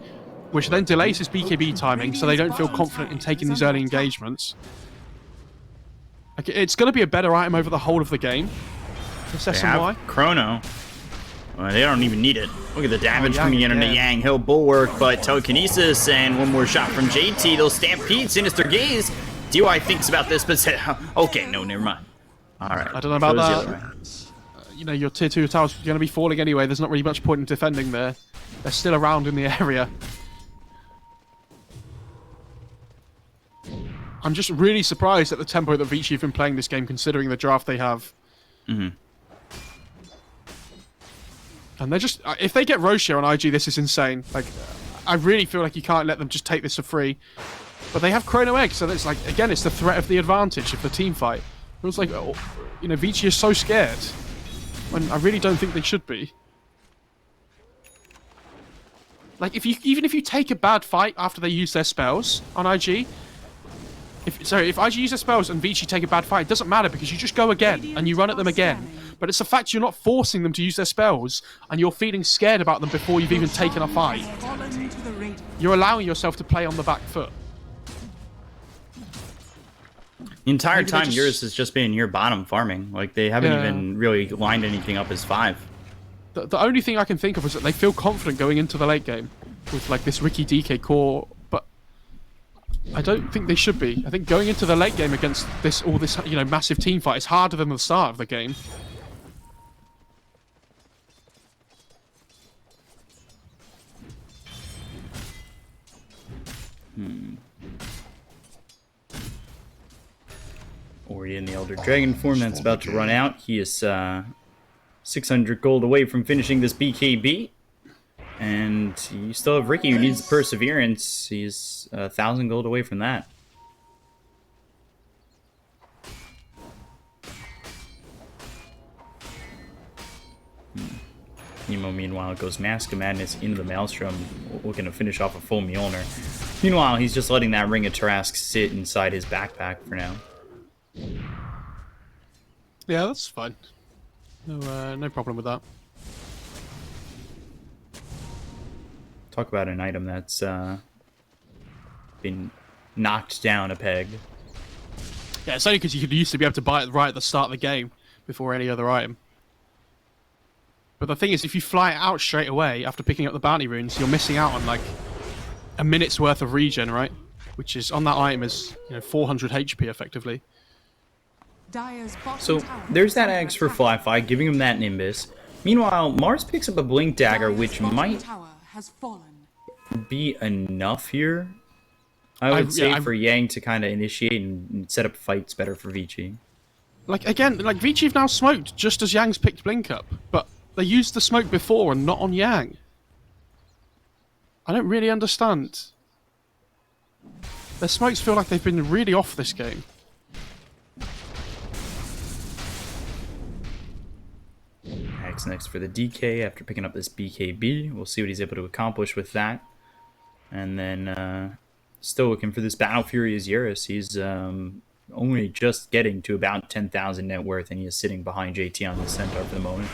Which then delays his BKB timing, so they don't feel confident in taking these early engagements. Like, it's going to be a better item over the whole of the game. This SMY. Chrono. Well, they don't even need it. Look at the damage coming in into Yang. He'll bulwark, but telekinesis and one more shot from JT. They'll stampede. Sinister Gaze. DY thinks about this, but said, okay, no, never mind. All right. I don't know about that. Your tier 2 towers are going to be falling anyway. There's not really much point in defending there. They're still around in the area. I'm just really surprised at the tempo that Vici have been playing this game, considering the draft they have. And they're just... If they get Rocher on IG, this is insane. Like, I really feel like you can't let them just take this for free. But they have Chrono Egg, so it's like, again, it's the threat of the advantage of the team fight. It was like, Vici is so scared. When I really don't think they should be. Like, even if you take a bad fight after they use their spells on IG... If IG use their spells and Vici take a bad fight, it doesn't matter because you just go again and you run at them again. But it's the fact you're not forcing them to use their spells and you're feeling scared about them before you've even taken a fight. You're allowing yourself to play on the back foot. The entire time yours has just been your bottom farming. Like, they haven't even really lined anything up as 5. The only thing I can think of is that they feel confident going into the late game with like this Riki DK core, but I don't think they should be. I think going into the late game against this massive team fight is harder than the start of the game. Ori in the Elder Dragon form, that's about to run out. He is 600 gold away from finishing this BKB. And you still have Riki who needs the Perseverance. He's 1,000 gold away from that. Nemo, meanwhile, goes Mask of Madness into the Maelstrom, looking to finish off a full Mjolnir. Meanwhile, he's just letting that Ring of Tarrasque sit inside his backpack for now. Yeah, that's fine. No problem with that. Talk about an item that's been knocked down a peg. Yeah, it's only because you used to be able to buy it right at the start of the game. before any other item. But the thing is, if you fly it out straight away after picking up the bounty runes, you're missing out on like a minute's worth of regen, right? Which is on that item is 400 HP effectively. Dire's bottom So tower there's is that under Axe for attack. Fly, giving him that Nimbus. Meanwhile, Mars picks up a Blink Dagger, Dire's which bottom might tower has fallen. be enough here. I would say for Yang to kind of initiate and set up fights better for Vici. Like again, like Vici have now smoked just as Yang's picked Blink up, but they used the smoke before and not on Yang. I don't really understand. Their smokes feel like they've been really off this game. Axe next for the DK after picking up this BKB. We'll see what he's able to accomplish with that. And then still looking for this Battle Fury as Eurus. He's only just getting to about 10,000 net worth, and he is sitting behind JT on the Centaur for the moment.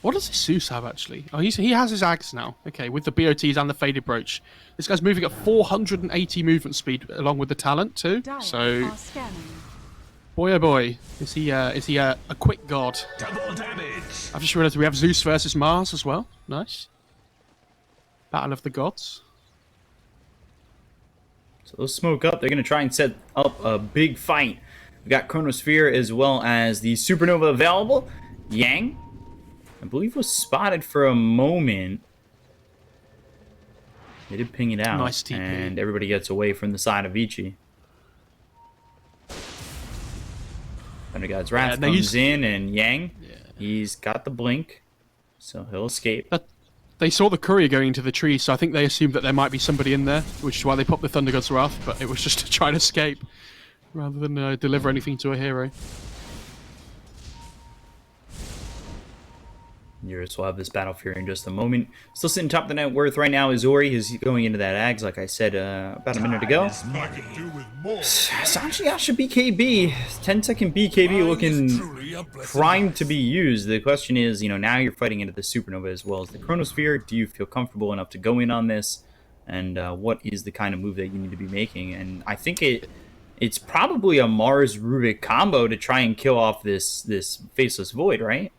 What does this Zeus have, actually? Oh, he has his Axe now. Okay, with the BOTs and the Faded Brooch. This guy's moving at 480 movement speed, along with the talent, too. Dire So, are scanning. boy oh boy, is he a quick god. Double damage. I've just realised we have Zeus versus Mars as well. Nice. Battle of the Gods. So they'll smoke up. They're going to try and set up a big fight. We've got Chronosphere as well as the Supernova available. Yang, I believe, was spotted for a moment. They did ping it out. Nice TP. And everybody gets away from the side of Vici. Thunder God's Wrath comes in, and Yang, he's got the blink, so he'll escape. They saw the courier going into the tree, so I think they assumed that there might be somebody in there, which is why they popped the Thunder God's Wrath, but it was just to try and escape, rather than deliver anything to a hero. Eurus will have this Battle Fury in just a moment. Still sitting top of the net worth right now is Ori, who's going into that Ags, like I said about a minute ago. I could do with more. Sanji Yasha BKB, 10-second BKB looking primed to be used. The question is, now you're fighting into the Supernova as well as the Chronosphere. Do you feel comfortable enough to go in on this? And what is the kind of move that you need to be making? And I think it's probably a Mars Rubik combo to try and kill off this Faceless Void, right?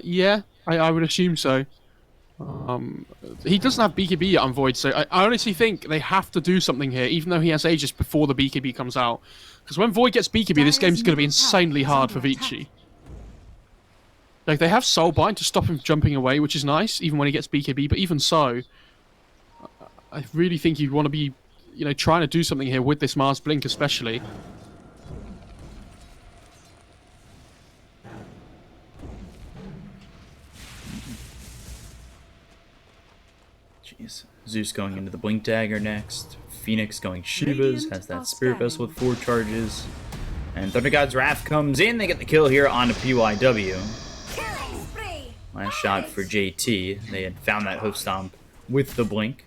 Yeah, I would assume so. He doesn't have BKB yet on Void, so I honestly think they have to do something here, even though he has Aegis before the BKB comes out. Because when Void gets BKB, this game's going to be insanely hard for Vici. Like, they have Soulbind to stop him jumping away, which is nice, even when he gets BKB, but even so, I really think you'd want to be, trying to do something here with this Mars Blink especially. Jeez. Zeus going into the Blink Dagger next. Phoenix going Shivas, has that Spirit Vessel with 4 charges. And Thunder God's Wrath comes in. They get the kill here on a PYW. Last shot for JT. They had found that Hoof Stomp with the Blink.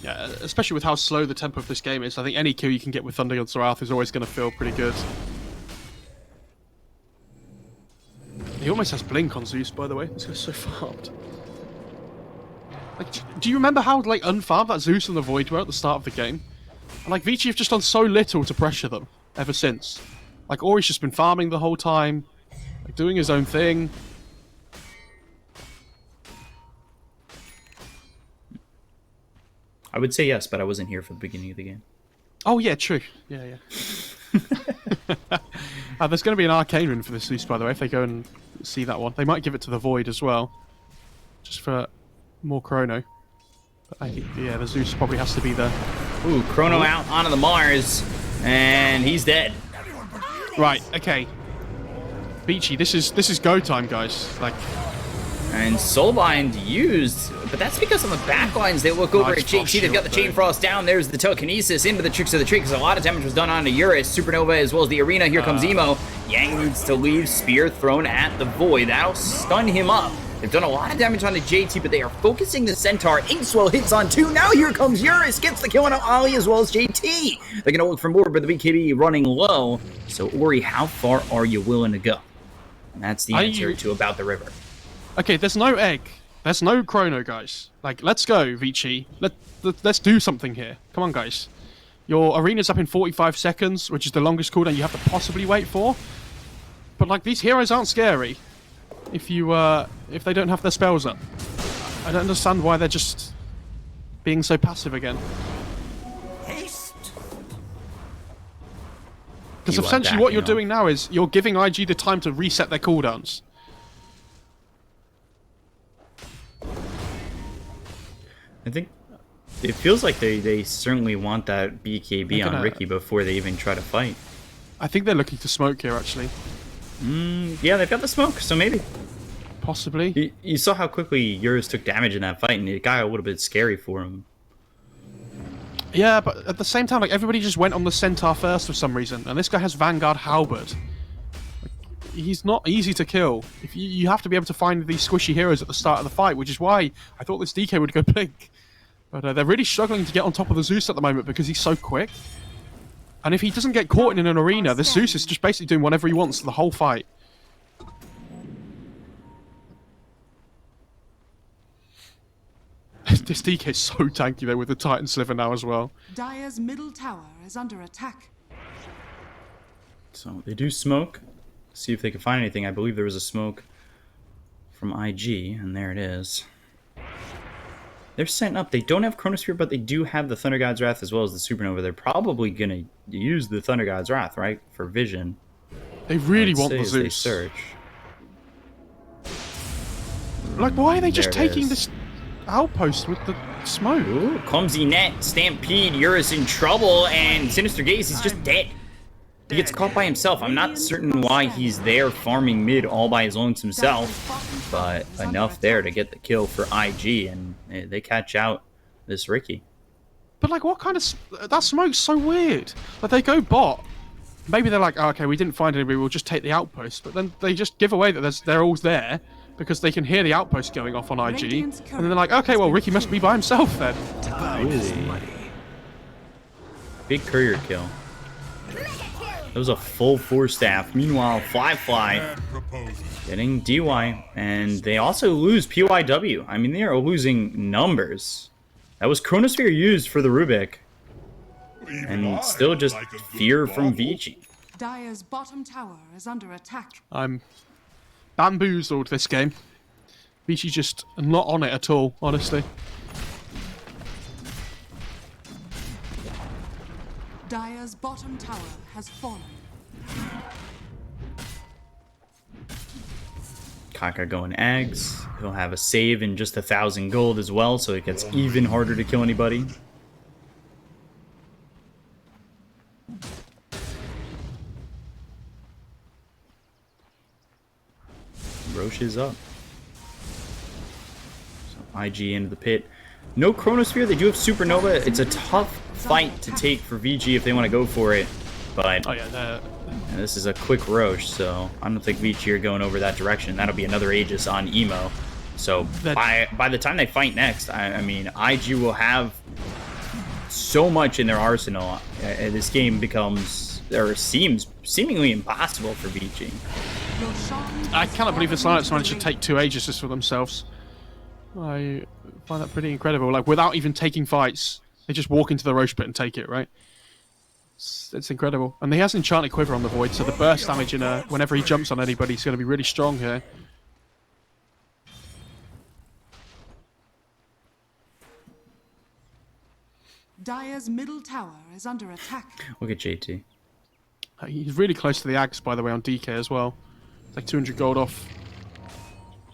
Yeah, especially with how slow the tempo of this game is. I think any kill you can get with Thunder God's Wrath is always going to feel pretty good. He almost has Blink on Zeus, by the way. This guy's so farmed. Like, do you remember how unfarmed that Zeus and the Void were at the start of the game? And Vici have just done so little to pressure them ever since. Ori's just been farming the whole time, doing his own thing. I would say yes, but I wasn't here for the beginning of the game. Oh yeah, true. Yeah. There's going to be an arcane rune for this Zeus, by the way, if they go and see that one. They might give it to the Void as well, just for more Chrono. But I think, yeah, the Zeus probably has to be the... Ooh, Chrono out onto the Mars, and he's dead. Right, okay. Vici, this is go time, guys. And Soulbind used, but that's because on the backlines they look over at JT. They've got the Chain Frost down. There's the telekinesis into the Tricks of the Tree because a lot of damage was done onto Eurus, Supernova, as well as the Arena. Here comes Emo. Yang needs to leave. Spear thrown at the Void. That'll stun him up. They've done a lot of damage onto JT, but they are focusing the Centaur. Inkswell hits on 2. Now here comes Eurus. Gets the kill on Ali as well as JT. They're going to look for more, but the BKB running low. So, Ori, how far are you willing to go? And that's the answer to About the River. Okay, there's no egg. There's no Chrono, guys. Let's go, Vici. Let's do something here. Come on, guys. Your arena's up in 45 seconds, which is the longest cooldown you have to possibly wait for. But like, these heroes aren't scary if they don't have their spells up. I don't understand why they're just being so passive again. Because essentially what you're doing now is you're giving IG the time to reset their cooldowns. I think it feels like they certainly want that BKB on Ricky before they even try to fight. I think they're looking to smoke here, actually. Yeah, they've got the smoke, so maybe. Possibly. You saw how quickly Eurus took damage in that fight, and it got a little bit scary for him. Yeah, but at the same time, like, everybody just went on the Centaur first for some reason, and this guy has Vanguard Halberd. He's not easy to kill. If you have to be able to find these squishy heroes at the start of the fight, which is why I thought this DK would go big. But they're really struggling to get on top of the Zeus at the moment because he's so quick. And if he doesn't get caught in an arena, the Zeus is just basically doing whatever he wants the whole fight. This DK is so tanky though with the Titan Sliver now as well. Dire's middle tower is under attack. So they do smoke. See if they can find anything. I believe there was a smoke from IG, and there it is. They're setting up. They don't have Chronosphere, but they do have the Thunder God's Wrath as well as the Supernova. They're probably going to use the Thunder God's Wrath, right? For vision. They really want the Zeus. They search. Like, why are they just taking this outpost with the smoke? Ooh, clumsy net, Stampede, Eurus in trouble, and Sinister Gaze is just dead. He gets caught by himself. I'm not certain why he's there farming mid all by his own himself, but enough there to get the kill for IG, and they catch out this Ricky. But like, what kind of... That smoke's so weird. Like, they go bot. Maybe they're like, oh, okay, we didn't find anybody, we'll just take the outpost. But then they just give away that they're all there because they can hear the outpost going off on IG. And then they're like, okay, well, Ricky must be by himself then. Ooh. Big courier kill. That was a full 4-staff. Meanwhile, Fly getting DY, and they also lose PYW. I mean, they are losing numbers. That was Chronosphere used for the Rubik, and still just fear from Vici. Dire's bottom tower is under attack. I'm bamboozled this game. Vici just not on it at all, honestly. Dire's bottom tower has fallen. Kaka going Ags. He'll have a save in just 1,000 gold as well, so it gets even harder to kill anybody. Roche is up. So IG into the pit. No Chronosphere. They do have Supernova. It's a tough fight to take for VG if they want to go for it. But and this is a quick Roche, so I don't think Vici are going over that direction. That'll be another Aegis on Emo. So by the time they fight next, I mean, IG will have so much in their arsenal. This game becomes, or seems, seemingly impossible for Vici. I cannot believe the Silence managed to take 2 Aegises for themselves. I find that pretty incredible. Like, without even taking fights, they just walk into the Roche pit and take it, right? It's incredible. And he has Enchanted Quiver on the Void, so the burst damage whenever he jumps on anybody is going to be really strong here. Dire's middle tower is under attack. Look at JT. He's really close to the Axe, by the way, on DK as well. It's like 200 gold off.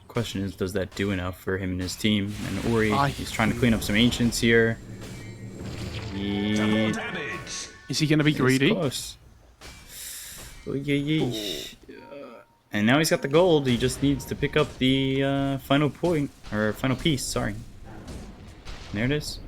Question is, does that do enough for him and his team? And Ori, he's trying to clean up some Ancients here. Is he going to be greedy? Close. And now he's got the gold. He just needs to pick up the final point, or final piece, sorry. There it is.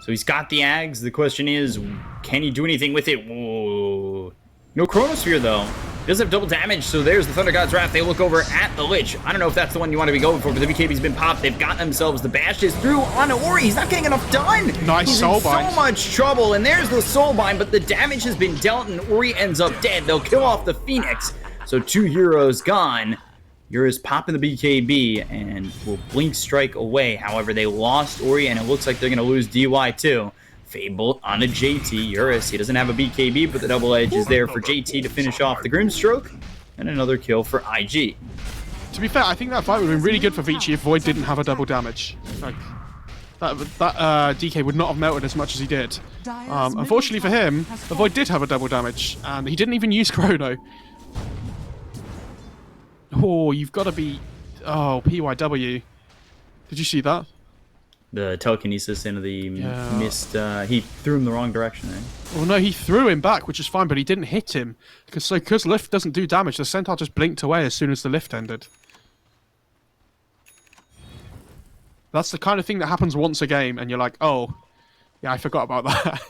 So he's got the Ags. The question is, can he do anything with it? Whoa. No Chronosphere, though. He does have double damage, so there's the Thunder God's Wrath. They look over at the Lich. I don't know if that's the one you want to be going for, but the BKB's been popped. They've got themselves the bashes through on Ori. He's not getting enough done. Nice Soulbind. He's in so much trouble, and there's the Soulbind, but the damage has been dealt, and Ori ends up dead. They'll kill off the Phoenix. So 2 heroes gone. Eurus popping the BKB, and will Blink Strike away. However, they lost Ori, and it looks like they're going to lose DY too. Fable on a JT. Eurus, he doesn't have a BKB, but the double edge is there for JT to finish off the Grimstroke. And another kill for IG. To be fair, I think that fight would have been really good for Vici if Void didn't have a double damage. Like, that DK would not have melted as much as he did. Unfortunately for him, the Void did have a double damage, and he didn't even use Chrono. Oh, you've got to be... Oh, PYW. Did you see that? The telekinesis into the mist, he threw him the wrong direction, eh? Well, no, he threw him back, which is fine, but he didn't hit him. Because lift doesn't do damage, the Centaur just blinked away as soon as the lift ended. That's the kind of thing that happens once a game, and you're like, oh, yeah, I forgot about that.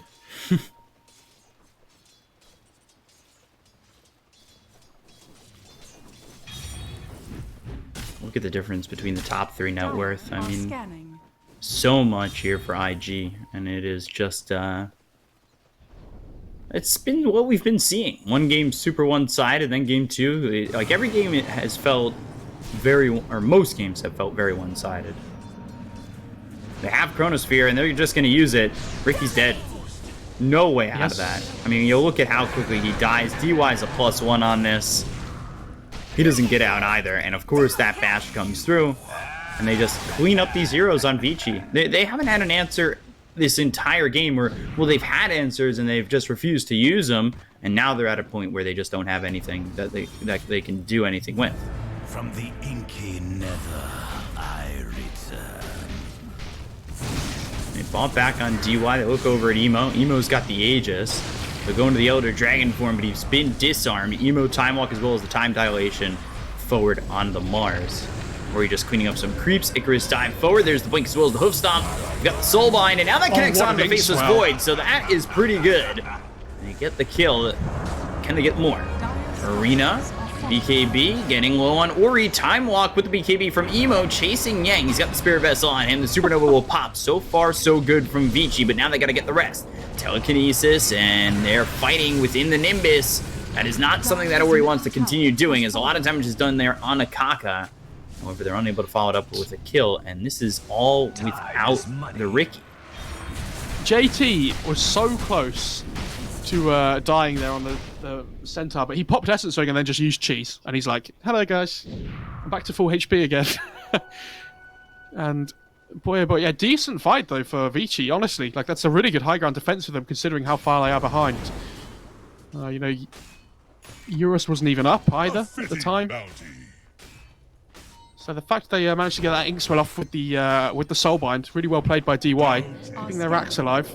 Look at the difference between the top 3 net worth. I mean, so much here for IG, and it is just, it's been what we've been seeing. One game super one-sided, then game 2. Like, every game it has felt most games have felt very one-sided. They have Chronosphere, and they're just going to use it. Ricky's dead. No way out of that. I mean, you look at how quickly he dies. DY's a +1 on this. He doesn't get out either, and of course that bash comes through, and they just clean up these heroes on Vici. They haven't had an answer this entire game where, well, they've had answers and they've just refused to use them, and now they're at a point where they just don't have anything that they can do anything with. From the inky nether, I return. They bought back on DY. They look over at Emo. Emo's got the Aegis. They're going to the Elder Dragon form, but he's been disarmed. Emo time walk as well as the time dilation forward on the Mars. Where you're just cleaning up some creeps. Icarus dive forward. There's the blink as well as the hoof stomp. We've got the Soulbind, and now that connects on the Faceless Void. So that is pretty good. They get the kill. Can they get more? Arena. BKB getting low on Ori. Time walk with the BKB from Emo chasing Yang. He's got the Spirit Vessel on him. The Supernova will pop. So far, so good from Vici, but now they got to get the rest. Telekinesis, and they're fighting within the Nimbus. That is not something that Ori wants to continue doing, as a lot of damage is done there on Akaka. However, they're unable to follow it up with a kill, and this is all without the Ricky. JT was so close to dying there on the Centaur, but he popped Essence Ring and then just used Cheese, and he's like, hello guys, I'm back to full HP again. And boy, but yeah, decent fight though for Vici, honestly. Like, that's a really good high ground defense for them, considering how far they are behind. You know, Eurus wasn't even up either at the time. So the fact they managed to get that Inkswell off with the Soulbind, really well played by DY, keeping their racks alive.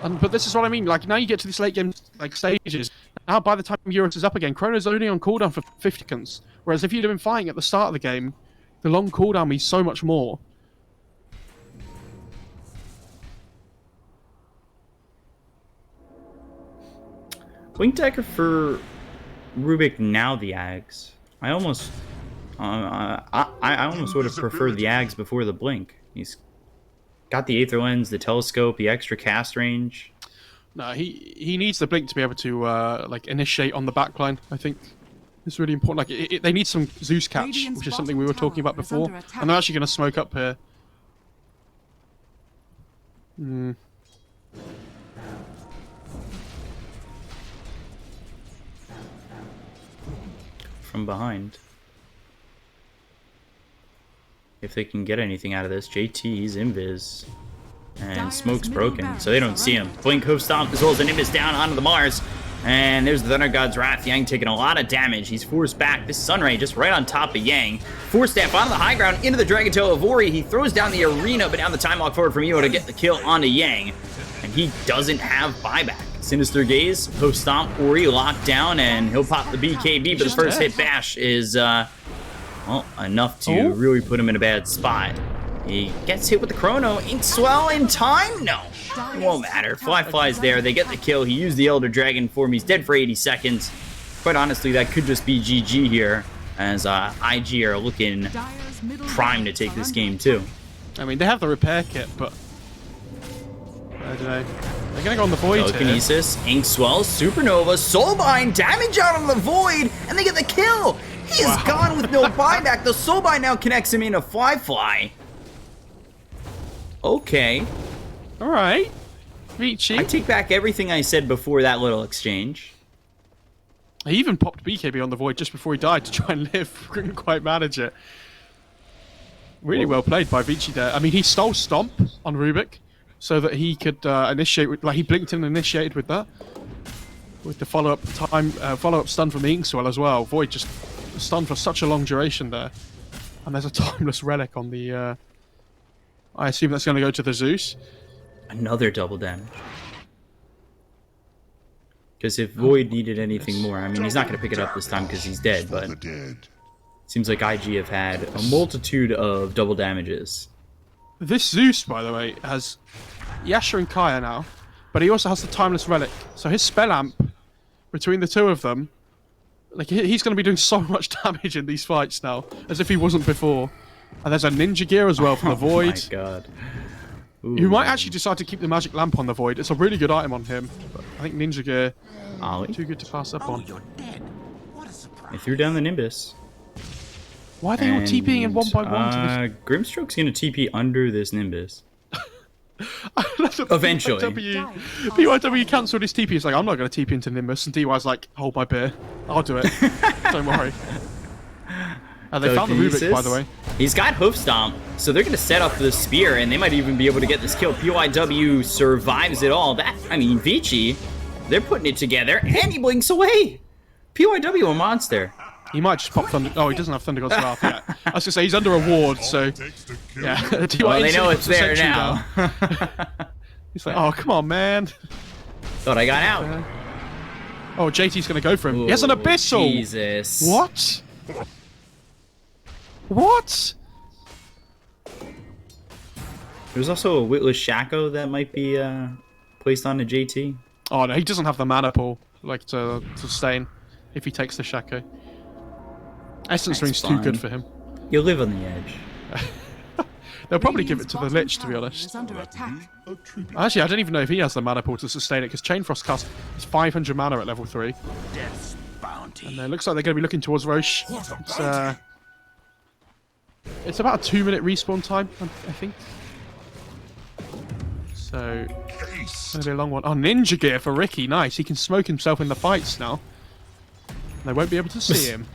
But this is what I mean, like, now you get to these late game like stages, now by the time Eurus is up again, Chrono's only on cooldown for 50 seconds, whereas if you'd have been fighting at the start of the game, the long cooldown means so much more. Blink Dagger for Rubik, now the Ags. I almost would have preferred the Ags before the Blink. He's got the Aether Lens, the Telescope, the extra cast range. No, he needs the Blink to be able to like initiate on the backline, I think. It's really important. Like, they need some Zeus catch, which is something we were talking about before. And they're actually going to smoke up here. From behind. If they can get anything out of this, JT's invis. And smoke's broken, so they don't see him. Blink hoof stomp as well as an invis down onto the Mars. And there's the Thunder God's Wrath. Yang taking a lot of damage. He's forced back. This Sunray just right on top of Yang. Force Staff onto the high ground into the Dragon Tail of Ori. He throws down the Arena, but down the time walk forward from Emo to get the kill onto Yang. And he doesn't have buyback. Sinister Gaze, Hoof Stomp, Ori locked down, and he'll pop the BKB, but the first hit bash is, well, enough to really put him in a bad spot. He gets hit with the Chrono. Inkswell in time? No. It won't matter. Fly's there. They get the kill. He used the Elder Dragon form. He's dead for 80 seconds. Quite honestly, that could just be GG here, as IG are looking prime to take this game too. I mean, they have the repair kit, but I don't know. They're gonna go on the Void. Telekinesis, Inkswell, Supernova, Soulbind, damage out on the Void, and they get the kill. He is gone with no buyback. The Soulbind now connects him in a Fly. Okay. All right. Vici. I take back everything I said before that little exchange. He even popped BKB on the Void just before he died to try and live. Couldn't quite manage it. Really well played by Vici there. I mean, he stole Stomp on Rubik so that he could initiate with, like, he blinked and initiated with that. With the follow-up stun from the Inkswell as well. Void just stunned for such a long duration there. And there's a timeless relic on the... I assume that's going to go to the Zeus. Another double damage. Because if Void needed anything more, I mean, he's not going to pick it up this time because he's dead, but it seems like IG have had a multitude of double damages. This Zeus, by the way, has Yasha and Kaya now, but he also has the Timeless Relic. So his spell amp, between the two of them, like he's going to be doing so much damage in these fights now, as if he wasn't before. And there's a Ninja Gear as well from the Void. Oh my god. Ooh. You might actually decide to keep the Magic Lamp on the Void. It's a really good item on him. But I think Ninja Gear, too good to pass up on. You're dead. What a surprise. They threw down the Nimbus. Why are they all TPing in 1x1 to this? Grimstroke's going to TP under this Nimbus. Eventually. BYW cancelled his TP. He's like, I'm not going to TP into Nimbus. And DY's like, hold my beer. I'll do it. Don't worry. They found the Rubik, by the way. He's got Hoof Stomp, so they're going to set up the Spear, and they might even be able to get this kill. PYW survives it all. I mean, Vici, they're putting it together, and he blinks away. PYW, a monster. He might just pop Thunder... Oh, he doesn't have Thunder God's Wrath yet. I was going to say, he's under a ward, so... Yeah. Well, they know it's there now. He's like, oh, come on, man. Thought I got out. Oh, JT's going to go for him. Ooh, he has an Abyssal! Jesus. What? What? There's also a Witless Shaco that might be placed on a JT. Oh, no, he doesn't have the mana pool, like, to sustain if he takes the Shaco. Essence Ring's too good for him. You'll live on the edge. They'll probably give it to the Lich, to be honest. Actually, I don't even know if he has the mana pool to sustain it, because Chain Frost cast is 500 mana at level 3. Death's bounty. And it looks like they're going to be looking towards Roche. It's about a 2-minute respawn time, I think. So, it's going to be a long one. Oh, Ninja Gear for Ricky. Nice. He can smoke himself in the fights now. They won't be able to see him.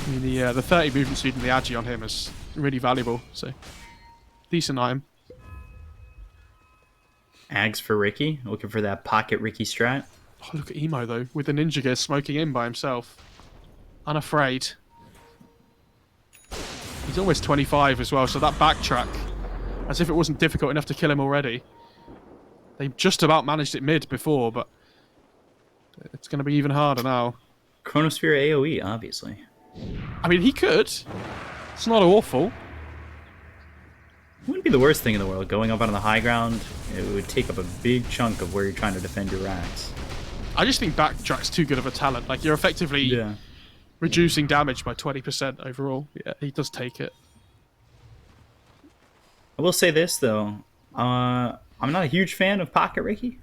I mean, the 30 movement speed and the Agi on him is really valuable. So, decent item. Ags for Ricky. Looking for that pocket Ricky strat. Oh, look at Emo, though, with the Ninja Gear smoking in by himself. Unafraid. He's almost 25 as well, so that backtrack, as if it wasn't difficult enough to kill him already. They just about managed it mid before, but it's going to be even harder now. Chronosphere AoE, obviously. I mean, he could. It's not awful. Wouldn't be the worst thing in the world. Going up on the high ground, it would take up a big chunk of where you're trying to defend your racks. I just think backtrack's too good of a talent. Like, you're effectively reducing damage by 20% overall. Yeah, he does take it. I will say this, though. I'm not a huge fan of Pocket Ricky.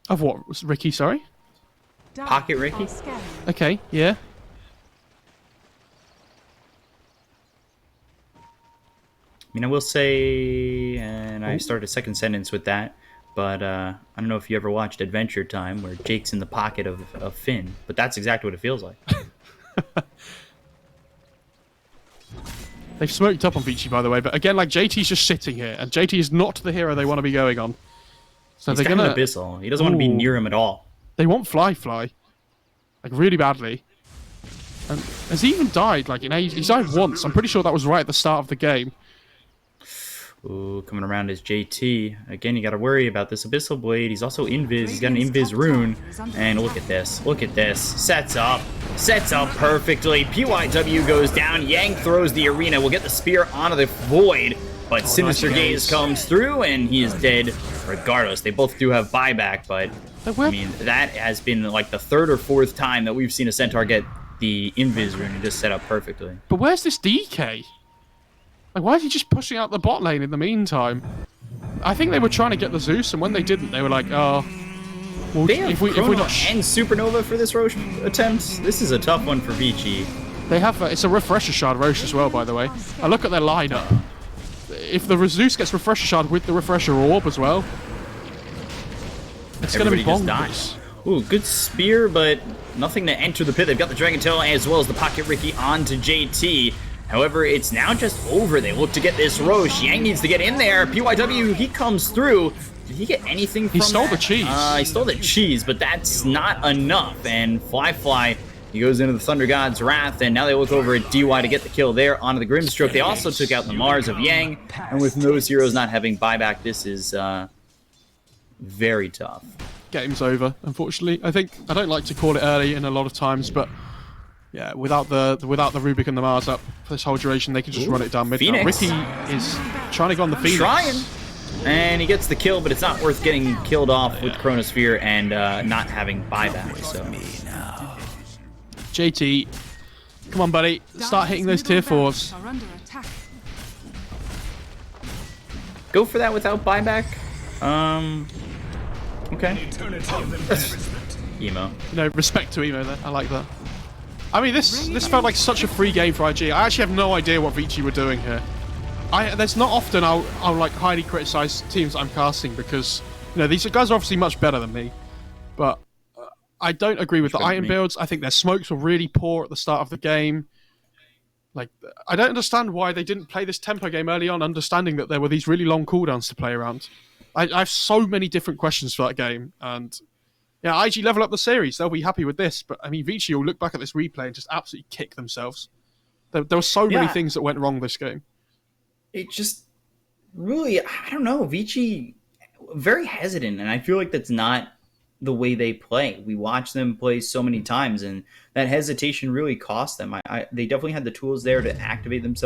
Of what? Ricky, sorry? Pocket Ricky? Okay, yeah. I mean, I will say, and I started a second sentence with that, but I don't know if you ever watched Adventure Time, where Jake's in the pocket of Finn, but that's exactly what it feels like. They've smoked up on Vici, by the way, but again, like, JT's just sitting here, and JT is not the hero they want to be going on. So He's they're kind gonna... of abyssal. He doesn't want to be near him at all. They want Fly, like, really badly. And has he even died? Like, he's died once. I'm pretty sure that was right at the start of the game. Ooh, coming around is JT. Again, you got to worry about this Abyssal Blade. He's also Invis. He's got an Invis rune. And look at this. Look at this. Sets up perfectly. PYW goes down. Yang throws the arena. We'll get the spear onto the Void. But Sinister Gaze comes through, and he is dead regardless. They both do have buyback, but I mean, that has been like the third or fourth time that we've seen a Centaur get the Invis rune and just set up perfectly. But where's this DK? Like, why is he just pushing out the bot lane in the meantime? I think they were trying to get the Zeus, and when they didn't, they were like, oh... Well, They have if we're not... and Supernova for this Roche attempt. This is a tough one for Vici. They have it's a refresher shard Roche as well, by the way. I look at their lineup. If the Zeus gets refresher shard with the refresher orb as well, it's going to be Everybody just bonkers. dies. Ooh, good spear, but nothing to enter the pit. They've got the Dragon Tail as well as the Pocket Ricky onto JT. However, it's now just over. They look to get this Roche. Yang needs to get in there. PYW, he comes through. Did he get anything from He stole that? the cheese. He stole the cheese, but that's not enough. And Fly, he goes into the Thunder God's Wrath, and now they look over at DY to get the kill there onto the Grimstroke. They also took out the Mars of Yang, and with those heroes not having buyback, this is very tough. Game's over, unfortunately. I don't like to call it early in a lot of times, but yeah, without the Rubik and the Mars up for this whole duration, they can just run it down mid. Phoenix. Ricky is trying to go on the Phoenix. Trying. And he gets the kill, but it's not worth getting killed off with Chronosphere and not having buyback. So JT, come on, buddy. Start hitting those tier 4s. Are under attack. go for that without buyback. Okay. Emo. Respect to Emo there. I like that. I mean, this felt like such a free game for IG. I actually have no idea what Vici were doing here. There's not often I'll like highly criticize teams that I'm casting because these guys are obviously much better than me, but I don't agree with the item builds. I think their smokes were really poor at the start of the game. Like, I don't understand why they didn't play this tempo game early on, understanding that there were these really long cooldowns to play around. I have so many different questions for that game, and yeah, IG level up the series. They'll be happy with this, but I mean, Vici will look back at this replay and just absolutely kick themselves. There were so many things that went wrong this game. It just really, I don't know, Vici, very hesitant, and I feel like that's not the way they play. We watch them play so many times, and that hesitation really cost them. They definitely had the tools there to activate themselves